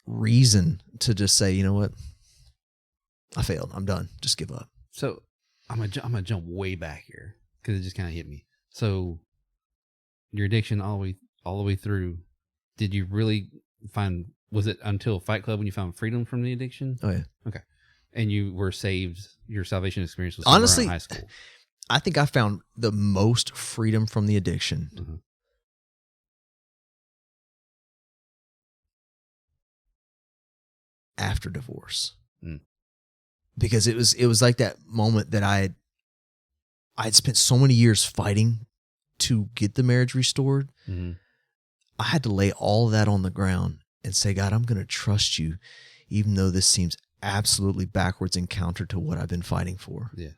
reason to just say, you know what, I failed. I'm done. Just give up. So I'm gonna jump way back here because it just kind of hit me. So your addiction all the way through, did you really find? Was it until Fight Club when you found freedom from the addiction? Oh yeah. Okay. And you were saved. Your salvation experience was honestly in high school. I think I found the most freedom from the addiction. Mm-hmm. After divorce. Because it was like that moment that I'd spent so many years fighting to get the marriage restored. Mm-hmm. I had to lay all that on the ground and say, God, I'm going to trust you, even though this seems absolutely backwards and counter to what I've been fighting for. Yeah.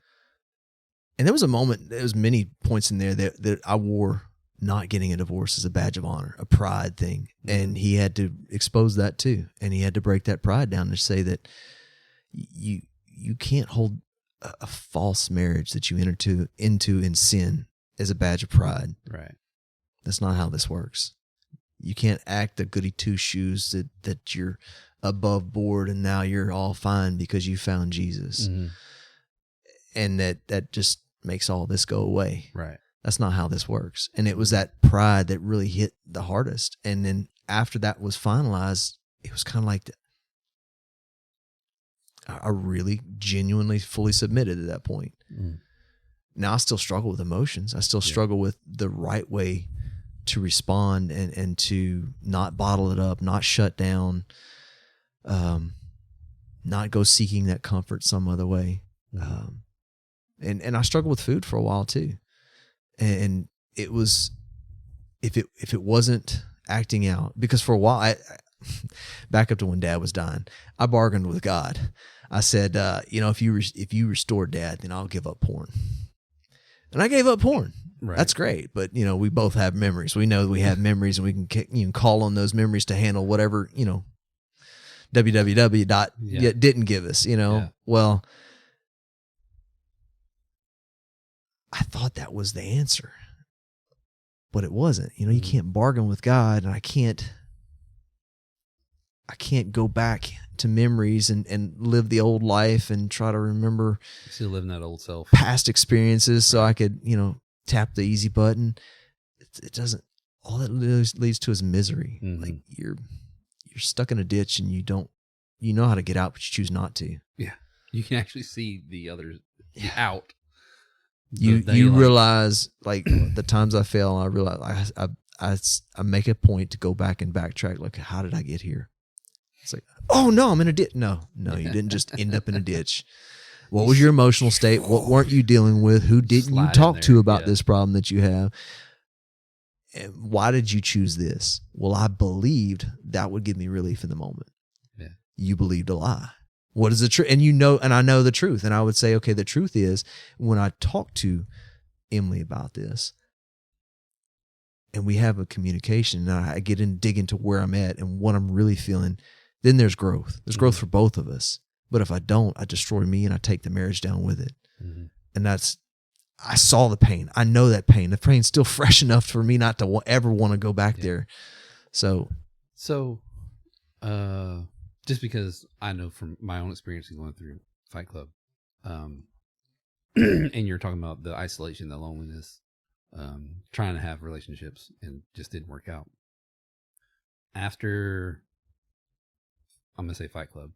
And there was a moment, there was many points in there that I wore not getting a divorce as a badge of honor, a pride thing. Mm-hmm. And he had to expose that too. And he had to break that pride down to say that you can't hold a false marriage that you enter into in sin as a badge of pride. Right. That's not how this works. You can't act the goody two shoes that you're above board and now you're all fine because you found Jesus. Mm-hmm. And that just makes all this go away. Right. That's not how this works. And it was that pride that really hit the hardest. And then after that was finalized, it was kind of like I really genuinely fully submitted at that point. Mm. Now I still struggle with emotions. I still struggle with the right way to respond and to not bottle it up, not shut down, not go seeking that comfort some other way. And I struggled with food for a while too. And it was, if it wasn't acting out, because for a while, I back up to when Dad was dying, I bargained with God. I said, if you restore Dad, then I'll give up porn. And I gave up porn. Right. That's great. But, we both have memories. We know we have memories and we can call on those memories to handle whatever, www. Didn't give us, Yeah. Well, I thought that was the answer, but it wasn't. You can't bargain with God, and I can't go back to memories and live the old life and try to remember still living that old self, past experiences, so I could, tap the easy button. It doesn't. All that leads to is misery. Mm-hmm. Like you're stuck in a ditch and you know how to get out, but you choose not to. Yeah, you can actually see the others out. You realize, like the times I fail, I realize I make a point to go back and backtrack. Like, how did I get here? It's like, oh no, I'm in a ditch. No, you didn't just end up in a ditch. What was your emotional state? What weren't you dealing with? Who didn't you talk to about this problem that you have? And why did you choose this? Well, I believed that would give me relief in the moment. Yeah. You believed a lie. What is the truth? And I know the truth. And I would say, okay, the truth is when I talk to Emily about this and we have a communication and I dig into where I'm at and what I'm really feeling, then there's growth. There's growth for both of us. But if I don't, I destroy me and I take the marriage down with it. Mm-hmm. And I saw the pain. I know that pain. The pain's still fresh enough for me not to ever want to go back there. So, just because I know from my own experience going through Fight Club, and you're talking about the isolation, the loneliness, trying to have relationships and just didn't work out. After, I'm going to say Fight Club,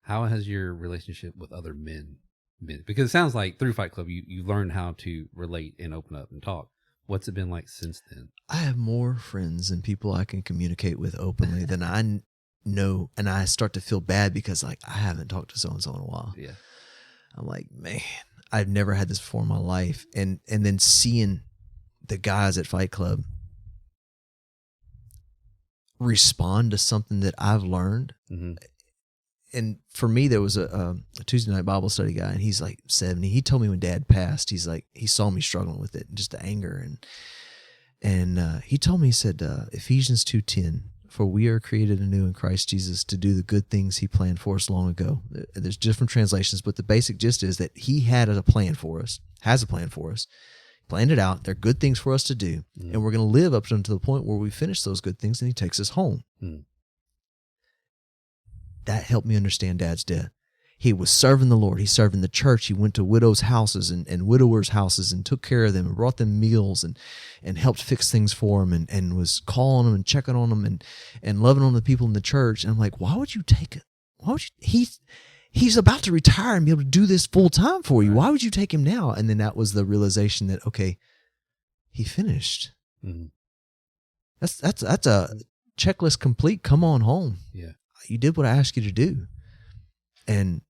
how has your relationship with other men been? Because it sounds like through Fight Club, you learned how to relate and open up and talk. What's it been like since then? I have more friends and people I can communicate with openly than I know. And I start to feel bad because I haven't talked to so-and-so in a while. Yeah. I'm like, man, I've never had this before in my life. And then seeing the guys at Fight Club respond to something that I've learned. Mm-hmm. and for me, there was a Tuesday night Bible study guy, and he's like 70. He told me when Dad passed, he's like, he saw me struggling with it, just the anger, and he told me, he said, Ephesians 2:10, for we are created anew in Christ Jesus to do the good things He planned for us long ago. There's different translations, but the basic gist is that He had a plan for us, has a plan for us, planned it out. They're good things for us to do, and we're going to live up until the point where we finish those good things, and He takes us home. That helped me understand Dad's death. He was serving the Lord. He served in the church. He went to widows' houses and widowers' houses and took care of them and brought them meals and helped fix things for them and was calling them and checking on them and loving on the people in the church. And I'm like, why would you take it? Why would you? He's about to retire and be able to do this full time for you. Right. Why would you take him now? And then that was the realization that, okay, he finished. Mm-hmm. That's a checklist complete. Come on home. Yeah. You did what I asked you to do. And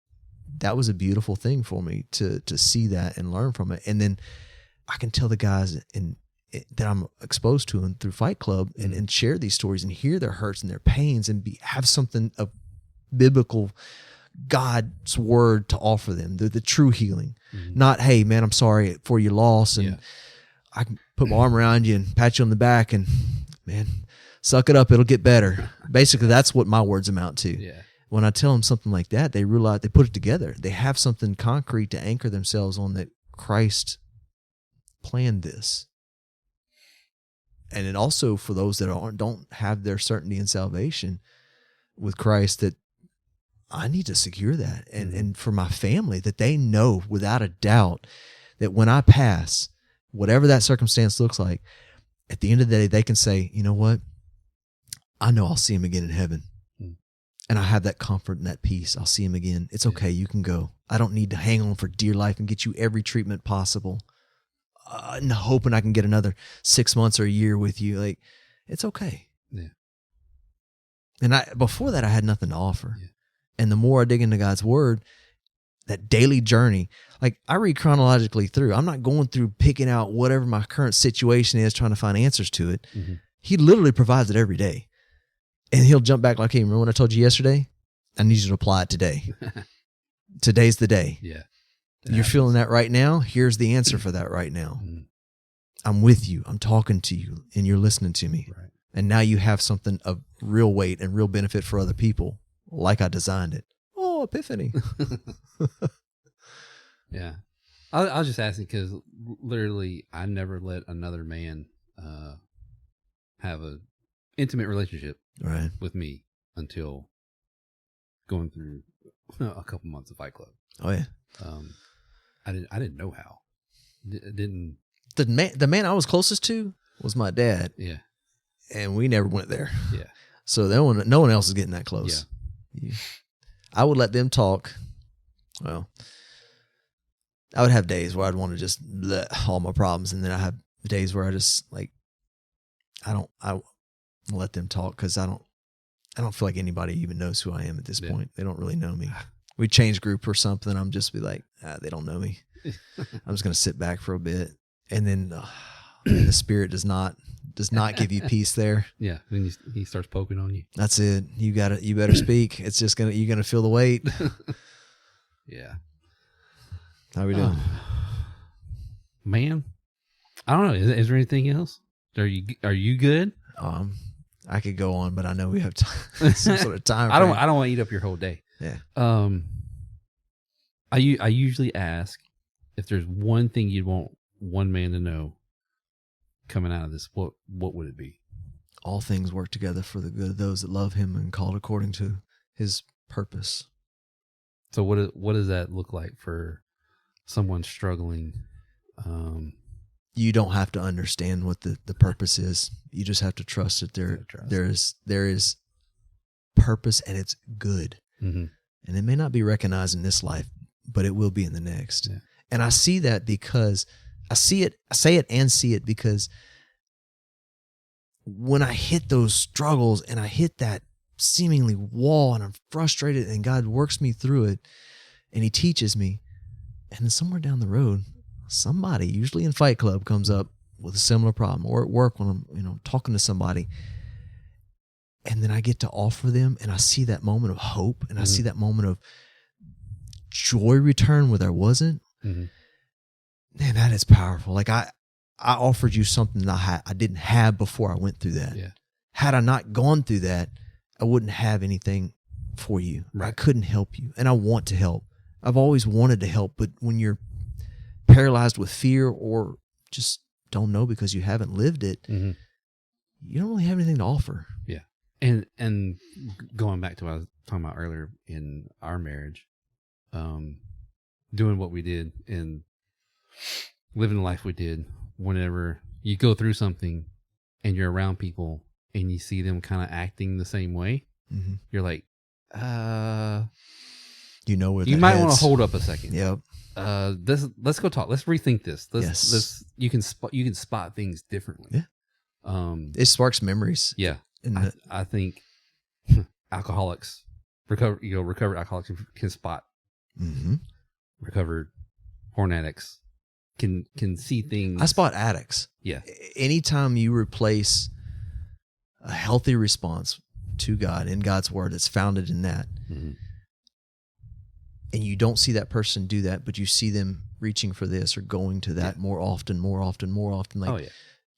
that was a beautiful thing for me to see that and learn from it. And then I can tell the guys that I'm exposed to them through Fight Club and share these stories and hear their hurts and their pains and have something of biblical God's word to offer them, the true healing. Mm-hmm. Not, hey, man, I'm sorry for your loss. And I can put my arm around you and pat you on the back and, man, suck it up, it'll get better. Basically, that's what my words amount to. Yeah. When I tell them something like that, they realize they put it together. They have something concrete to anchor themselves on, that Christ planned this. And it also, for those that don't have their certainty in salvation with Christ, that I need to secure that. And for my family, that they know without a doubt that when I pass, whatever that circumstance looks like, at the end of the day, they can say, you know what? I know I'll see him again in heaven. And I have that comfort and that peace. I'll see him again. It's okay. You can go. I don't need to hang on for dear life and get you every treatment possible. And hoping I can get another 6 months or a year with you. Like, it's okay. Yeah. And before that, I had nothing to offer. Yeah. And the more I dig into God's word, that daily journey, like I read chronologically through. I'm not going through picking out whatever my current situation is, trying to find answers to it. Mm-hmm. He literally provides it every day. And he'll jump back like, hey, remember when I told you yesterday? I need you to apply it today. Today's the day. Yeah. You're feeling that right now? Here's the answer for that right now. I'm with you. I'm talking to you, and you're listening to me. Right. And now you have something of real weight and real benefit for other people, like I designed it. Oh, epiphany. Yeah. I was just asking because literally I never let another man have an intimate relationship with me until going through a couple months of Fight Club. Oh yeah. I didn't know how. Didn't the man I was closest to was my dad. Yeah. And we never went there. Yeah. So no one else is getting that close. Yeah. I would let them talk. Well, I would have days where I'd want to just let all my problems, and then I have days where I just like I let them talk because I don't feel like anybody even knows who I am at this point. They don't really know me. We change group or something, I'm just be like, they don't know me. I'm just gonna sit back for a bit, and then the Spirit does not give you peace there. Yeah, then he starts poking on you. That's it. You better speak. It's just you're gonna feel the weight. Yeah. How we doing? Man, I don't know. Is there anything else? Are you good? I could go on, but I know we have some sort of time. I don't want to eat up your whole day. Yeah. I usually ask if there's one thing you'd want one man to know coming out of this, what would it be? All things work together for the good of those that love him and called according to his purpose. So what does that look like for someone struggling? You don't have to understand what the purpose is. You just have to trust that there is purpose, and it's good. Mm-hmm. And it may not be recognized in this life, but it will be in the next. Yeah. And I see that because I say it and see it because when I hit those struggles and I hit that seemingly wall and I'm frustrated and God works me through it and he teaches me, and then somewhere down the road, somebody, usually in Fight Club, comes up with a similar problem, or at work when I'm talking to somebody, And then I get to offer them, and I see that moment of hope, and I see that moment of joy return where there wasn't. Man, that is powerful. Like I offered you something that I didn't have before I went through that. Yeah. Had I not gone through that, I wouldn't have anything for you. Right. I couldn't help you, and I want to help. I've always wanted to help, but when you're paralyzed with fear or just don't know because you haven't lived it, you don't really have anything to offer. Yeah. And going back to what I was talking about earlier in our marriage, doing what we did and living the life we did, whenever you go through something and you're around people and you see them kind of acting the same way, you're like, you know where you might want to hold up a second. Yep. Let's go talk. Let's rethink this. Yes. You can spot things differently. Yeah. It sparks memories. Yeah. I think alcoholics, recovered alcoholics can spot. Recovered porn addicts can see things. I spot addicts. Yeah. Anytime you replace a healthy response to God in God's word that's founded in that, and you don't see that person do that, but you see them reaching for this or going to that more often. Like,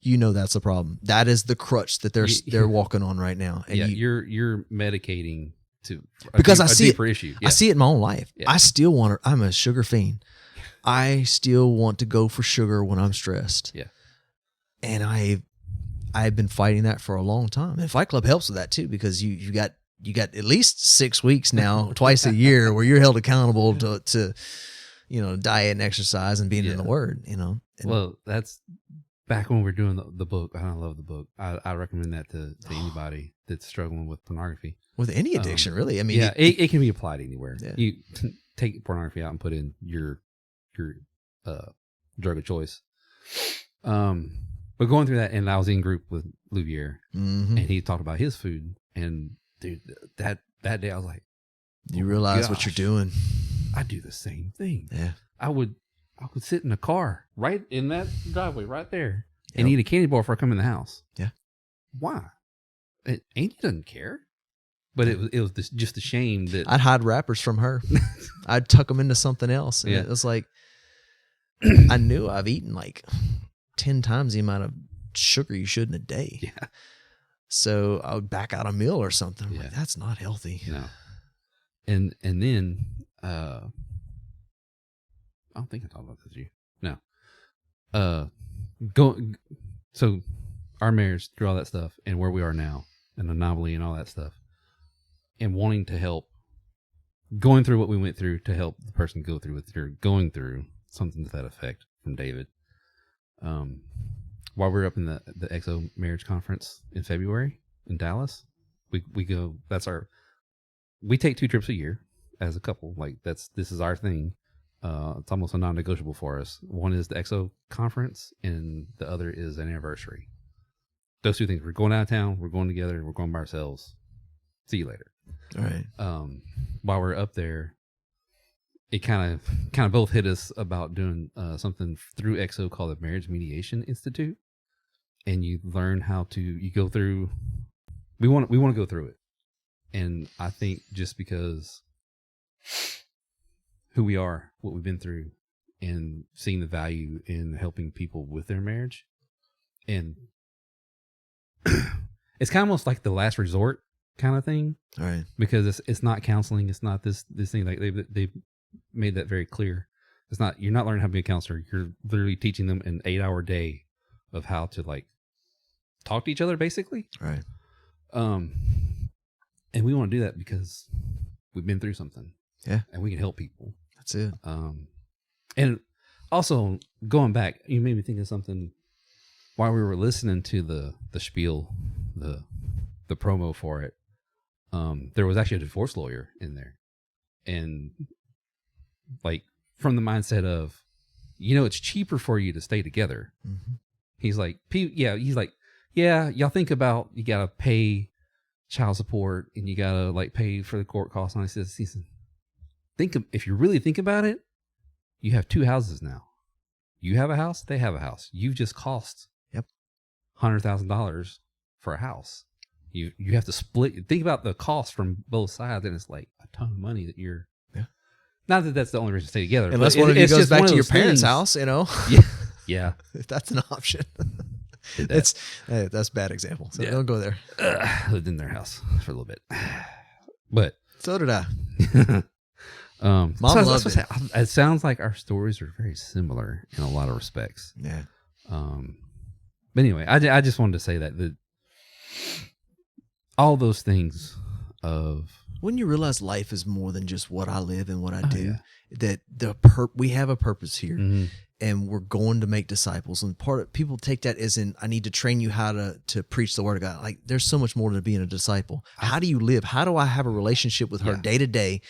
you know, that's a problem. That is the crutch that they're walking on right now. And you're medicating to because I a see deeper issue. Yeah. I see it in my own life. Yeah. I still want to. I'm a sugar fiend. I still want to go for sugar when I'm stressed. Yeah, and I've been fighting that for a long time. And Fight Club helps with that too, because you got at least 6 weeks now, twice a year, where you're held accountable to diet and exercise and being in the Word. Well, that's back when we were doing the book. I love the book. I recommend that to anybody that's struggling with pornography. With any addiction, really. I mean, it can be applied anywhere. Yeah. You take pornography out and put in your drug of choice. But going through that, and I was in group with Louvier, and he talked about his food, and dude, that day I was like, you realize what you're doing. I do the same thing. Yeah, I would sit in a car right in that driveway right there and eat a candy bar before I come in the house. Yeah, why? Angie doesn't care. But it was just a shame that I'd hide wrappers from her. I'd tuck them into something else. And it was like, I knew I've eaten like 10 times the amount of sugar you should in a day. Yeah. So I would back out a meal or something. Yeah. Like, that's not healthy. No. And then I don't think I talked about this with you. No. So our marriage through all that stuff and where we are now and anomaly and all that stuff, and wanting to help, going through what we went through to help the person go through what they're going through, something to that effect from David. While we were up in the XO marriage conference in February in Dallas, we go, we take 2 trips a year as a couple. Like this is our thing. It's almost a non-negotiable for us. One is the XO conference and the other is an anniversary. Those 2 things. We're going out of town. We're going together. We're going by ourselves. See you later. All right. While we're up there, it kind of both hit us about doing something through XO called the Marriage Mediation Institute, and you learn how to go through. We want to go through it, and I think just because who we are, what we've been through, and seeing the value in helping people with their marriage, and it's kind of almost like the last resort kind of thing. All right. Because it's not counseling. It's not this thing. Like they made that very clear. It's not, you're not learning how to be a counselor. You're literally teaching them an 8-hour day of how to like talk to each other, basically. Right. And we want to do that because we've been through something. Yeah. And we can help people. That's it. And also going back, you made me think of something while we were listening to the spiel, the promo for it. There was actually a divorce lawyer in there, and like from the mindset of, it's cheaper for you to stay together. He's like, y'all think about, you gotta pay child support and you gotta like pay for the court costs. And I said, if you really think about it, you have 2 houses now. You have a house, they have a house. You've just cost $100,000 for a house. you have to split. Think about the cost from both sides, and it's like a ton of money that you're. Yeah. Not that that's the only reason to stay together. Unless but one of you it's goes just back one to of your those parents' things. house, Yeah. Yeah. if that's an option. Did that. That's a bad example. So Yeah. don't go there. Lived in their house for a little bit, but So did I. Mom loved it. It sounds like our stories are very similar in a lot of respects. Yeah. But anyway, I just wanted to say that all those things of When you realize life is more than just what I live and what I do, yeah. that we have a purpose here. mm-hmm. And we're going to make disciples. And people take that as in, I need to train you how to preach the word of God. Like, there's so much more to being a disciple. How do you live? How do I have a relationship with her day to day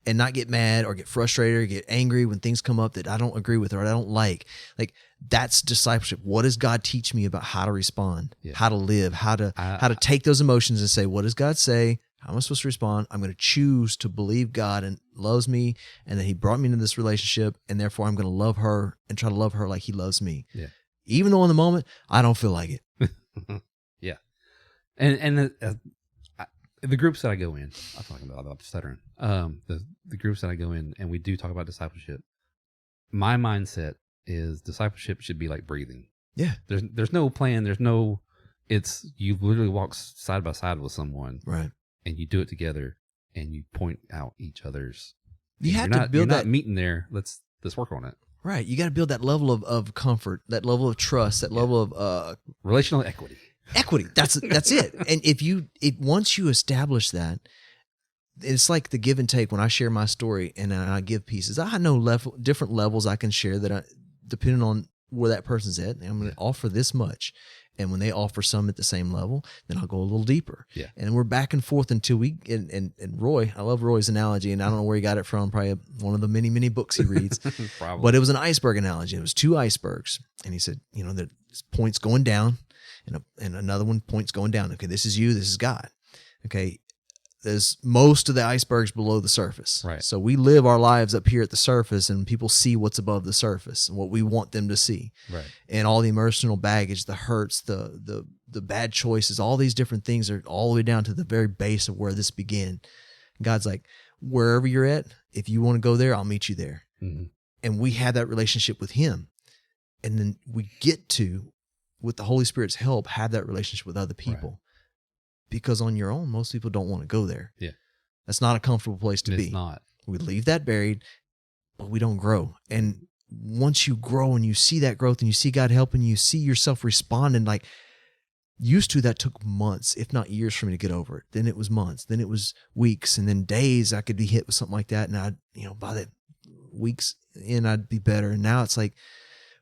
and not get mad or get frustrated or get angry when things come up that I don't agree with or I don't like? Like, that's discipleship. What does God teach me about how to respond, how to live, how to take those emotions and say, what does God say? How am I supposed to respond? I'm going to choose to believe God and loves me and that he brought me into this relationship, and therefore I'm going to love her and try to love her like he loves me. Yeah. Even though in the moment, I don't feel like it. Yeah. And the groups that I go in, I'm talking about stuttering, the groups that I go in and we do talk about discipleship, my mindset is discipleship should be like breathing. Yeah. There's no plan. You literally walk side by side with someone. Right. And you do it together, and you point out each other's. You have to build you're that. not meeting there. Let's work on it. Right. You got to build that level of comfort, that level of trust, that level of relational equity. Equity. That's it. And once you establish that, it's like the give and take. When I share my story and I give pieces, I know different levels I can share that depending on where that person's at. I'm going to offer this much. And when they offer some at the same level, then I'll go a little deeper. Yeah. And we're back and forth until we, and Roy, I love Roy's analogy, and I don't know where he got it from, probably one of the many, many books he reads. Probably. But it was an iceberg analogy. It was two icebergs. And he said, there's points going down and another one points going down. Okay, this is you, this is God. Okay, there's most of the icebergs below the surface. Right. So we live our lives up here at the surface, and people see what's above the surface and what we want them to see. Right. And all the emotional baggage, the hurts, the bad choices, all these different things are all the way down to the very base of where this began. God's like, wherever you're at, if you want to go there, I'll meet you there. Mm-hmm. And we have that relationship with him. And then we get to, with the Holy Spirit's help, have that relationship with other people. Right. Because on your own, most people don't want to go there. Yeah. That's not a comfortable place to be. It's not. We leave that buried, but we don't grow. And once you grow and you see that growth and you see God helping you, see yourself responding, like used to, that took months, if not years for me to get over it. Then it was months, then it was weeks, and then days I could be hit with something like that. And by the weeks in, I'd be better. And now it's like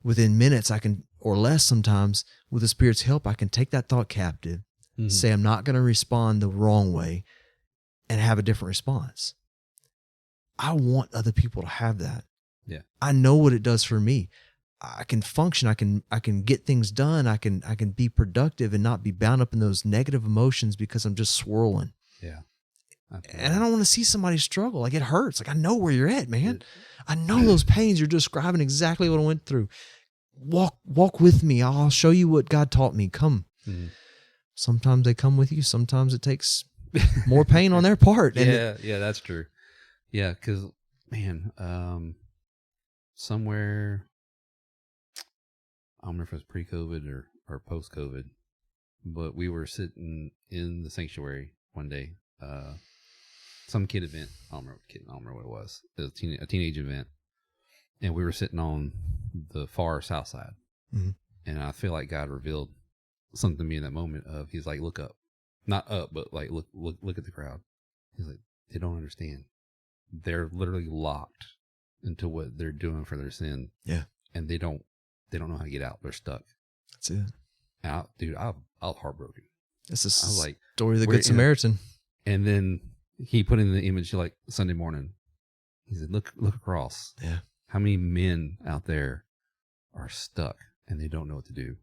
within minutes I can, or less sometimes, with the Spirit's help, I can take that thought captive. Mm-hmm. Say, I'm not going to respond the wrong way and have a different response. I want other people to have that. Yeah. I know what it does for me. I can function. I can get things done. I can be productive and not be bound up in those negative emotions because I'm just swirling. Yeah. And I don't want to see somebody struggle. Like, it hurts. Like, I know where you're at, man. I know those pains. You're describing exactly what I went through. Walk with me. I'll show you what God taught me. Come. Mm-hmm. Sometimes they come with you. Sometimes it takes more pain on their part. Yeah, that's true. Yeah, because, man, somewhere, I don't remember if it was pre-COVID or post-COVID, but we were sitting in the sanctuary one day, some kid event. I don't remember what it was. It was a teenage event. And we were sitting on the far south side. Mm-hmm. And I feel like God revealed something to me in that moment of, he's like, look up, not up, but like, look at the crowd. He's like, they don't understand. They're literally locked into what they're doing for their sin. Yeah. And they don't know how to get out. They're stuck. That's it. And I was heartbroken. It's a story of the Good Samaritan. And then he put in the image like Sunday morning. He said, look across. Yeah. How many men out there are stuck and they don't know what to do?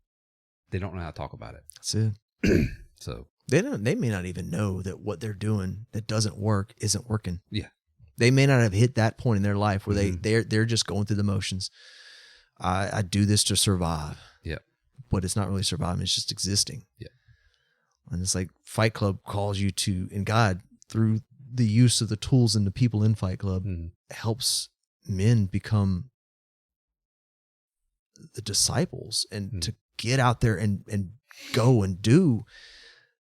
They don't know how to talk about it. That's it. So they may not even know that what they're doing that doesn't work isn't working. Yeah. They may not have hit that point in their life where they're just going through the motions. I do this to survive. Yeah. But it's not really surviving, it's just existing. Yeah. And it's like Fight Club calls you to, and God, through the use of the tools and the people in Fight Club, helps men become the disciples and to get out there and go and do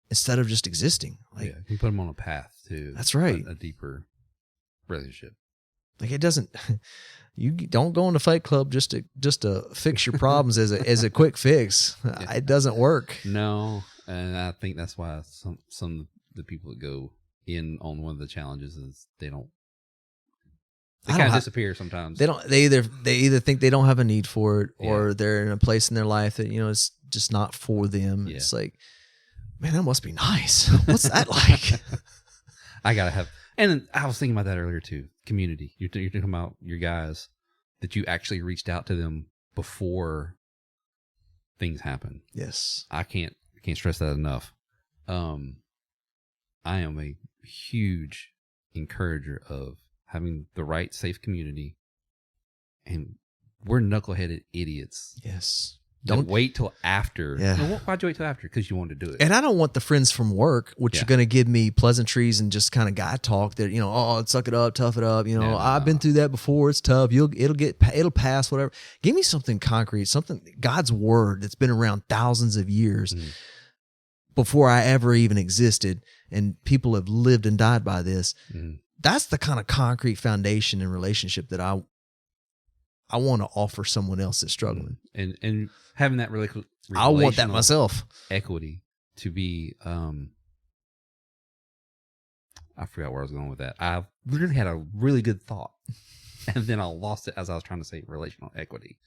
instead of just existing. Like, you can put them on a path to that's right, a deeper relationship. Like it doesn't. You don't go into Fight Club just to fix your problems as a quick fix. Yeah. It doesn't work. No, and I think that's why some of the people that go in on one of the challenges is they kind of disappear sometimes. They either think they don't have a need for it, or they're in a place in their life that it's just not for them. Yeah. It's like, man, that must be nice. What's that like? I gotta have. And I was thinking about that earlier too. Community. You're talking about your guys that you actually reached out to them before things happen. Yes. I can't stress that enough. I am a huge encourager of having the right, safe community. And we're knuckleheaded idiots. Yes. Don't wait till after. Yeah. No, why'd you wait till after? Because you wanted to do it. And I don't want the friends from work, which are going to give me pleasantries and just kind of guy talk that, suck it up, tough it up. I've been through that before. It's tough. It'll pass, whatever. Give me something concrete, something, God's word that's been around thousands of years before I ever even existed. And people have lived and died by this. That's the kind of concrete foundation and relationship that I want to offer someone else that's struggling. And having that relationship, I want that myself. Equity to be, I forgot where I was going with that. I literally had a really good thought, and then I lost it as I was trying to say relational equity.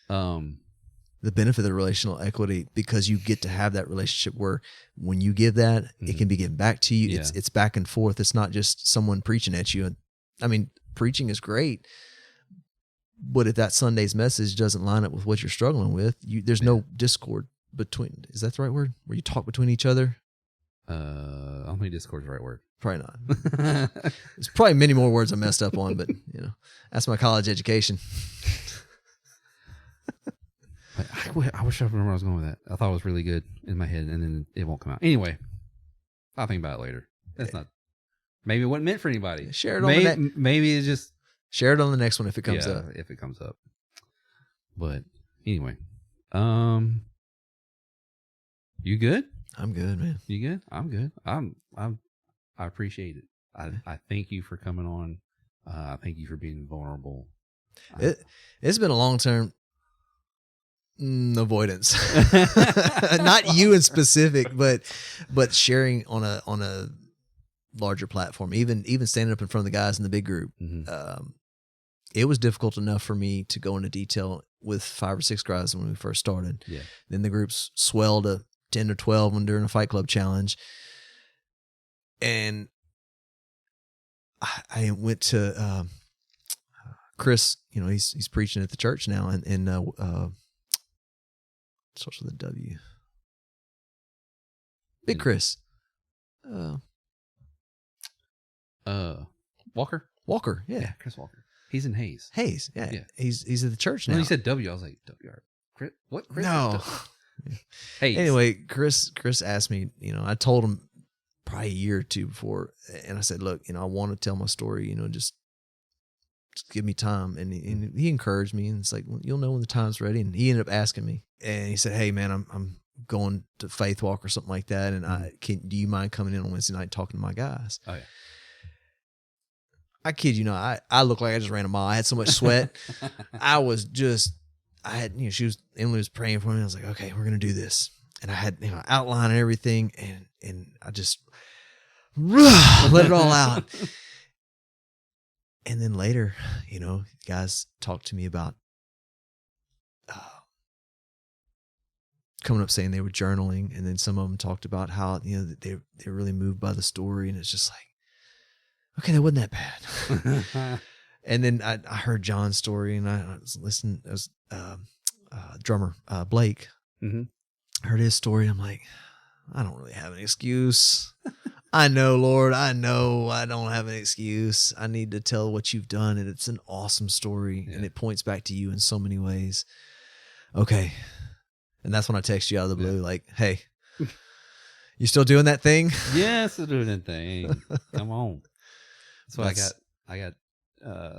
The benefit of the relational equity, because you get to have that relationship where when you give that, it can be given back to you. Yeah. It's back and forth. It's not just someone preaching at you. I mean, preaching is great. But if that Sunday's message doesn't line up with what you're struggling with, there's no discord between. Is that the right word? Where you talk between each other? I don't think discord is the right word. Probably not. There's probably many more words I messed up on, but that's my college education. I wish I remember where I was going with that. I thought it was really good in my head, and then it won't come out. Anyway, I'll think about it later. That's not. Maybe it wasn't meant for anybody. Share it on maybe it's just. Share it on the next one if it comes up. If it comes up. But anyway, you good? I'm good, man. You good? I'm good. I appreciate it. I thank you for coming on. I thank you for being vulnerable. It's been a long-term avoidance. Not you in specific, but sharing on a larger platform, even standing up in front of the guys in the big group. It was difficult enough for me to go into detail with 5 or 6 guys when we first started. Yeah. Then the groups swelled to 10 to 12 when during a Fight Club challenge. And I went to Chris, he's preaching at the church now, and starts with a W. Big Chris. Walker, yeah. Chris Walker. He's in Hayes. Yeah. He's at the church now. When you said W, I was like, W. Chris? What? Chris? No. Hayes. Anyway, Chris asked me, I told him probably a year or two before, and I said, look, I want to tell my story, just give me time. And he encouraged me, and it's like, well, you'll know when the time's ready. And he ended up asking me, and he said, hey man, I'm going to Faith Walk or something like that. And do you mind coming in on Wednesday night talking to my guys? Oh yeah. I kid you not, I looked like I just ran a mile. I had so much sweat. Emily was praying for me. I was like, okay, we're going to do this. And I had, outline and everything. And I just let it all out. And then later, guys talked to me about coming up saying they were journaling. And then some of them talked about how, they're really moved by the story. And it's just like, okay, that wasn't that bad. And then I heard John's story, and I was listening. I was drummer Blake. I heard his story. I'm like, I don't really have an excuse. I know, Lord. I know I don't have an excuse. I need to tell what you've done, and it's an awesome story, and it points back to you in so many ways. Okay, and that's when I text you out of the blue, like, hey. You still doing that thing? Yeah, still doing that thing. Come on. So I got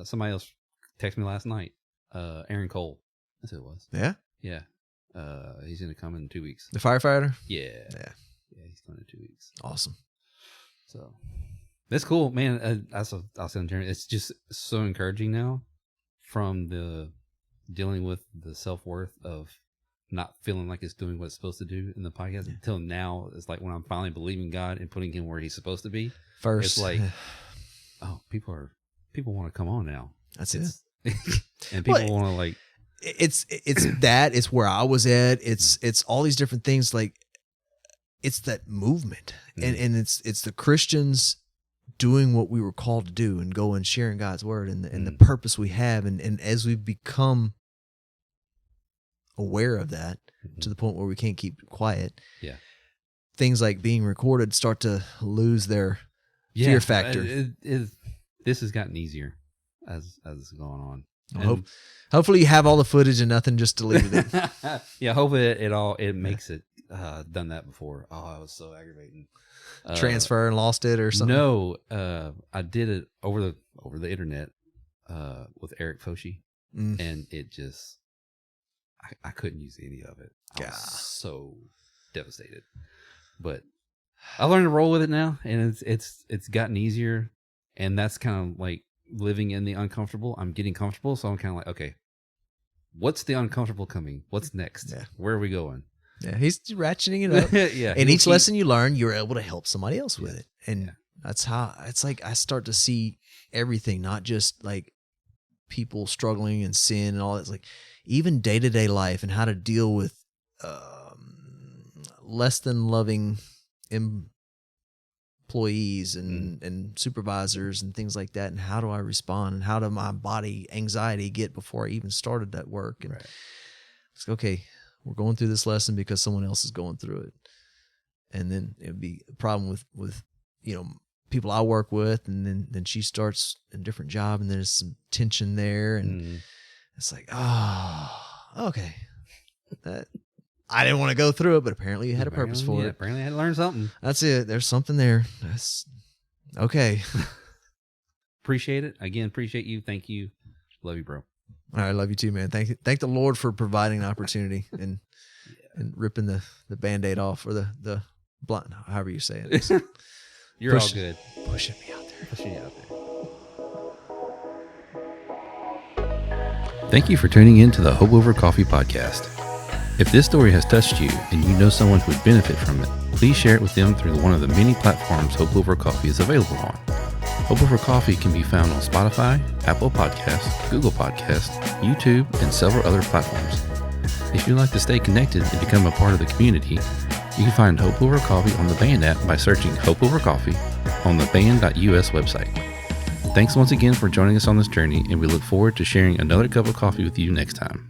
somebody else texted me last night. Aaron Cole. That's who it was. Yeah? Yeah. He's going to come in 2 weeks. The firefighter? Yeah. Yeah. Yeah, he's coming in 2 weeks. Awesome. So that's cool, man. I'll say it's just so encouraging now from the dealing with the self-worth of not feeling like it's doing what it's supposed to do in the podcast until now. It's like when I'm finally believing God and putting him where he's supposed to be. First, it's like, oh, people want to come on now. That's it. And people want to like, it's that it's where I was at. It's all these different things. Like it's that movement and it's the Christians doing what we were called to do and go and sharing God's word and the purpose we have. And as we've become aware of that to the point where we can't keep quiet. Yeah. Things like being recorded start to lose their fear factor. This has gotten easier as it's going on. Hopefully you have all the footage and nothing just deleted it. Yeah, hopefully it makes it. Done that before. Oh, it was so aggravating. Transfer and lost it or something? No, I did it over the internet with Eric Foshi, and it just I couldn't use any of it. I was so devastated. But I learned to roll with it now, and it's gotten easier, and that's kind of like living in the uncomfortable. I'm getting comfortable, so I'm kind of like, okay, what's the uncomfortable coming? What's next? Yeah. Where are we going? Yeah, he's ratcheting it up. Yeah, and each lesson you learn, you're able to help somebody else with it. And that's how it's like I start to see everything, not just like people struggling and sin and all that. It's like even day-to-day life and how to deal with less than loving employees and supervisors and things like that. And how do I respond? And how do my body anxiety get before I even started that work? And it's like, okay, we're going through this lesson because someone else is going through it. And then it would be a problem with people I work with, and then she starts a different job, and there's some tension there, and it's like, oh, okay. I didn't want to go through it, but apparently you had a purpose for it. Apparently I had to learn something. That's it. There's something there. That's okay. Appreciate it. Again, appreciate you. Thank you. Love you, bro. All right, love you too, man. Thank the Lord for providing an opportunity and ripping the Band-Aid off, or the blunt, however you say it. You're all good. Pushing me out there. Pushing you out there. Thank you for tuning in to the Hope Over Coffee podcast. If this story has touched you and you know someone who would benefit from it, please share it with them through one of the many platforms Hope Over Coffee is available on. Hope Over Coffee can be found on Spotify, Apple Podcasts, Google Podcasts, YouTube, and several other platforms. If you'd like to stay connected and become a part of the community, you can find Hope Over Coffee on the Band app by searching Hope Over Coffee on the band.us website. Thanks once again for joining us on this journey, and we look forward to sharing another cup of coffee with you next time.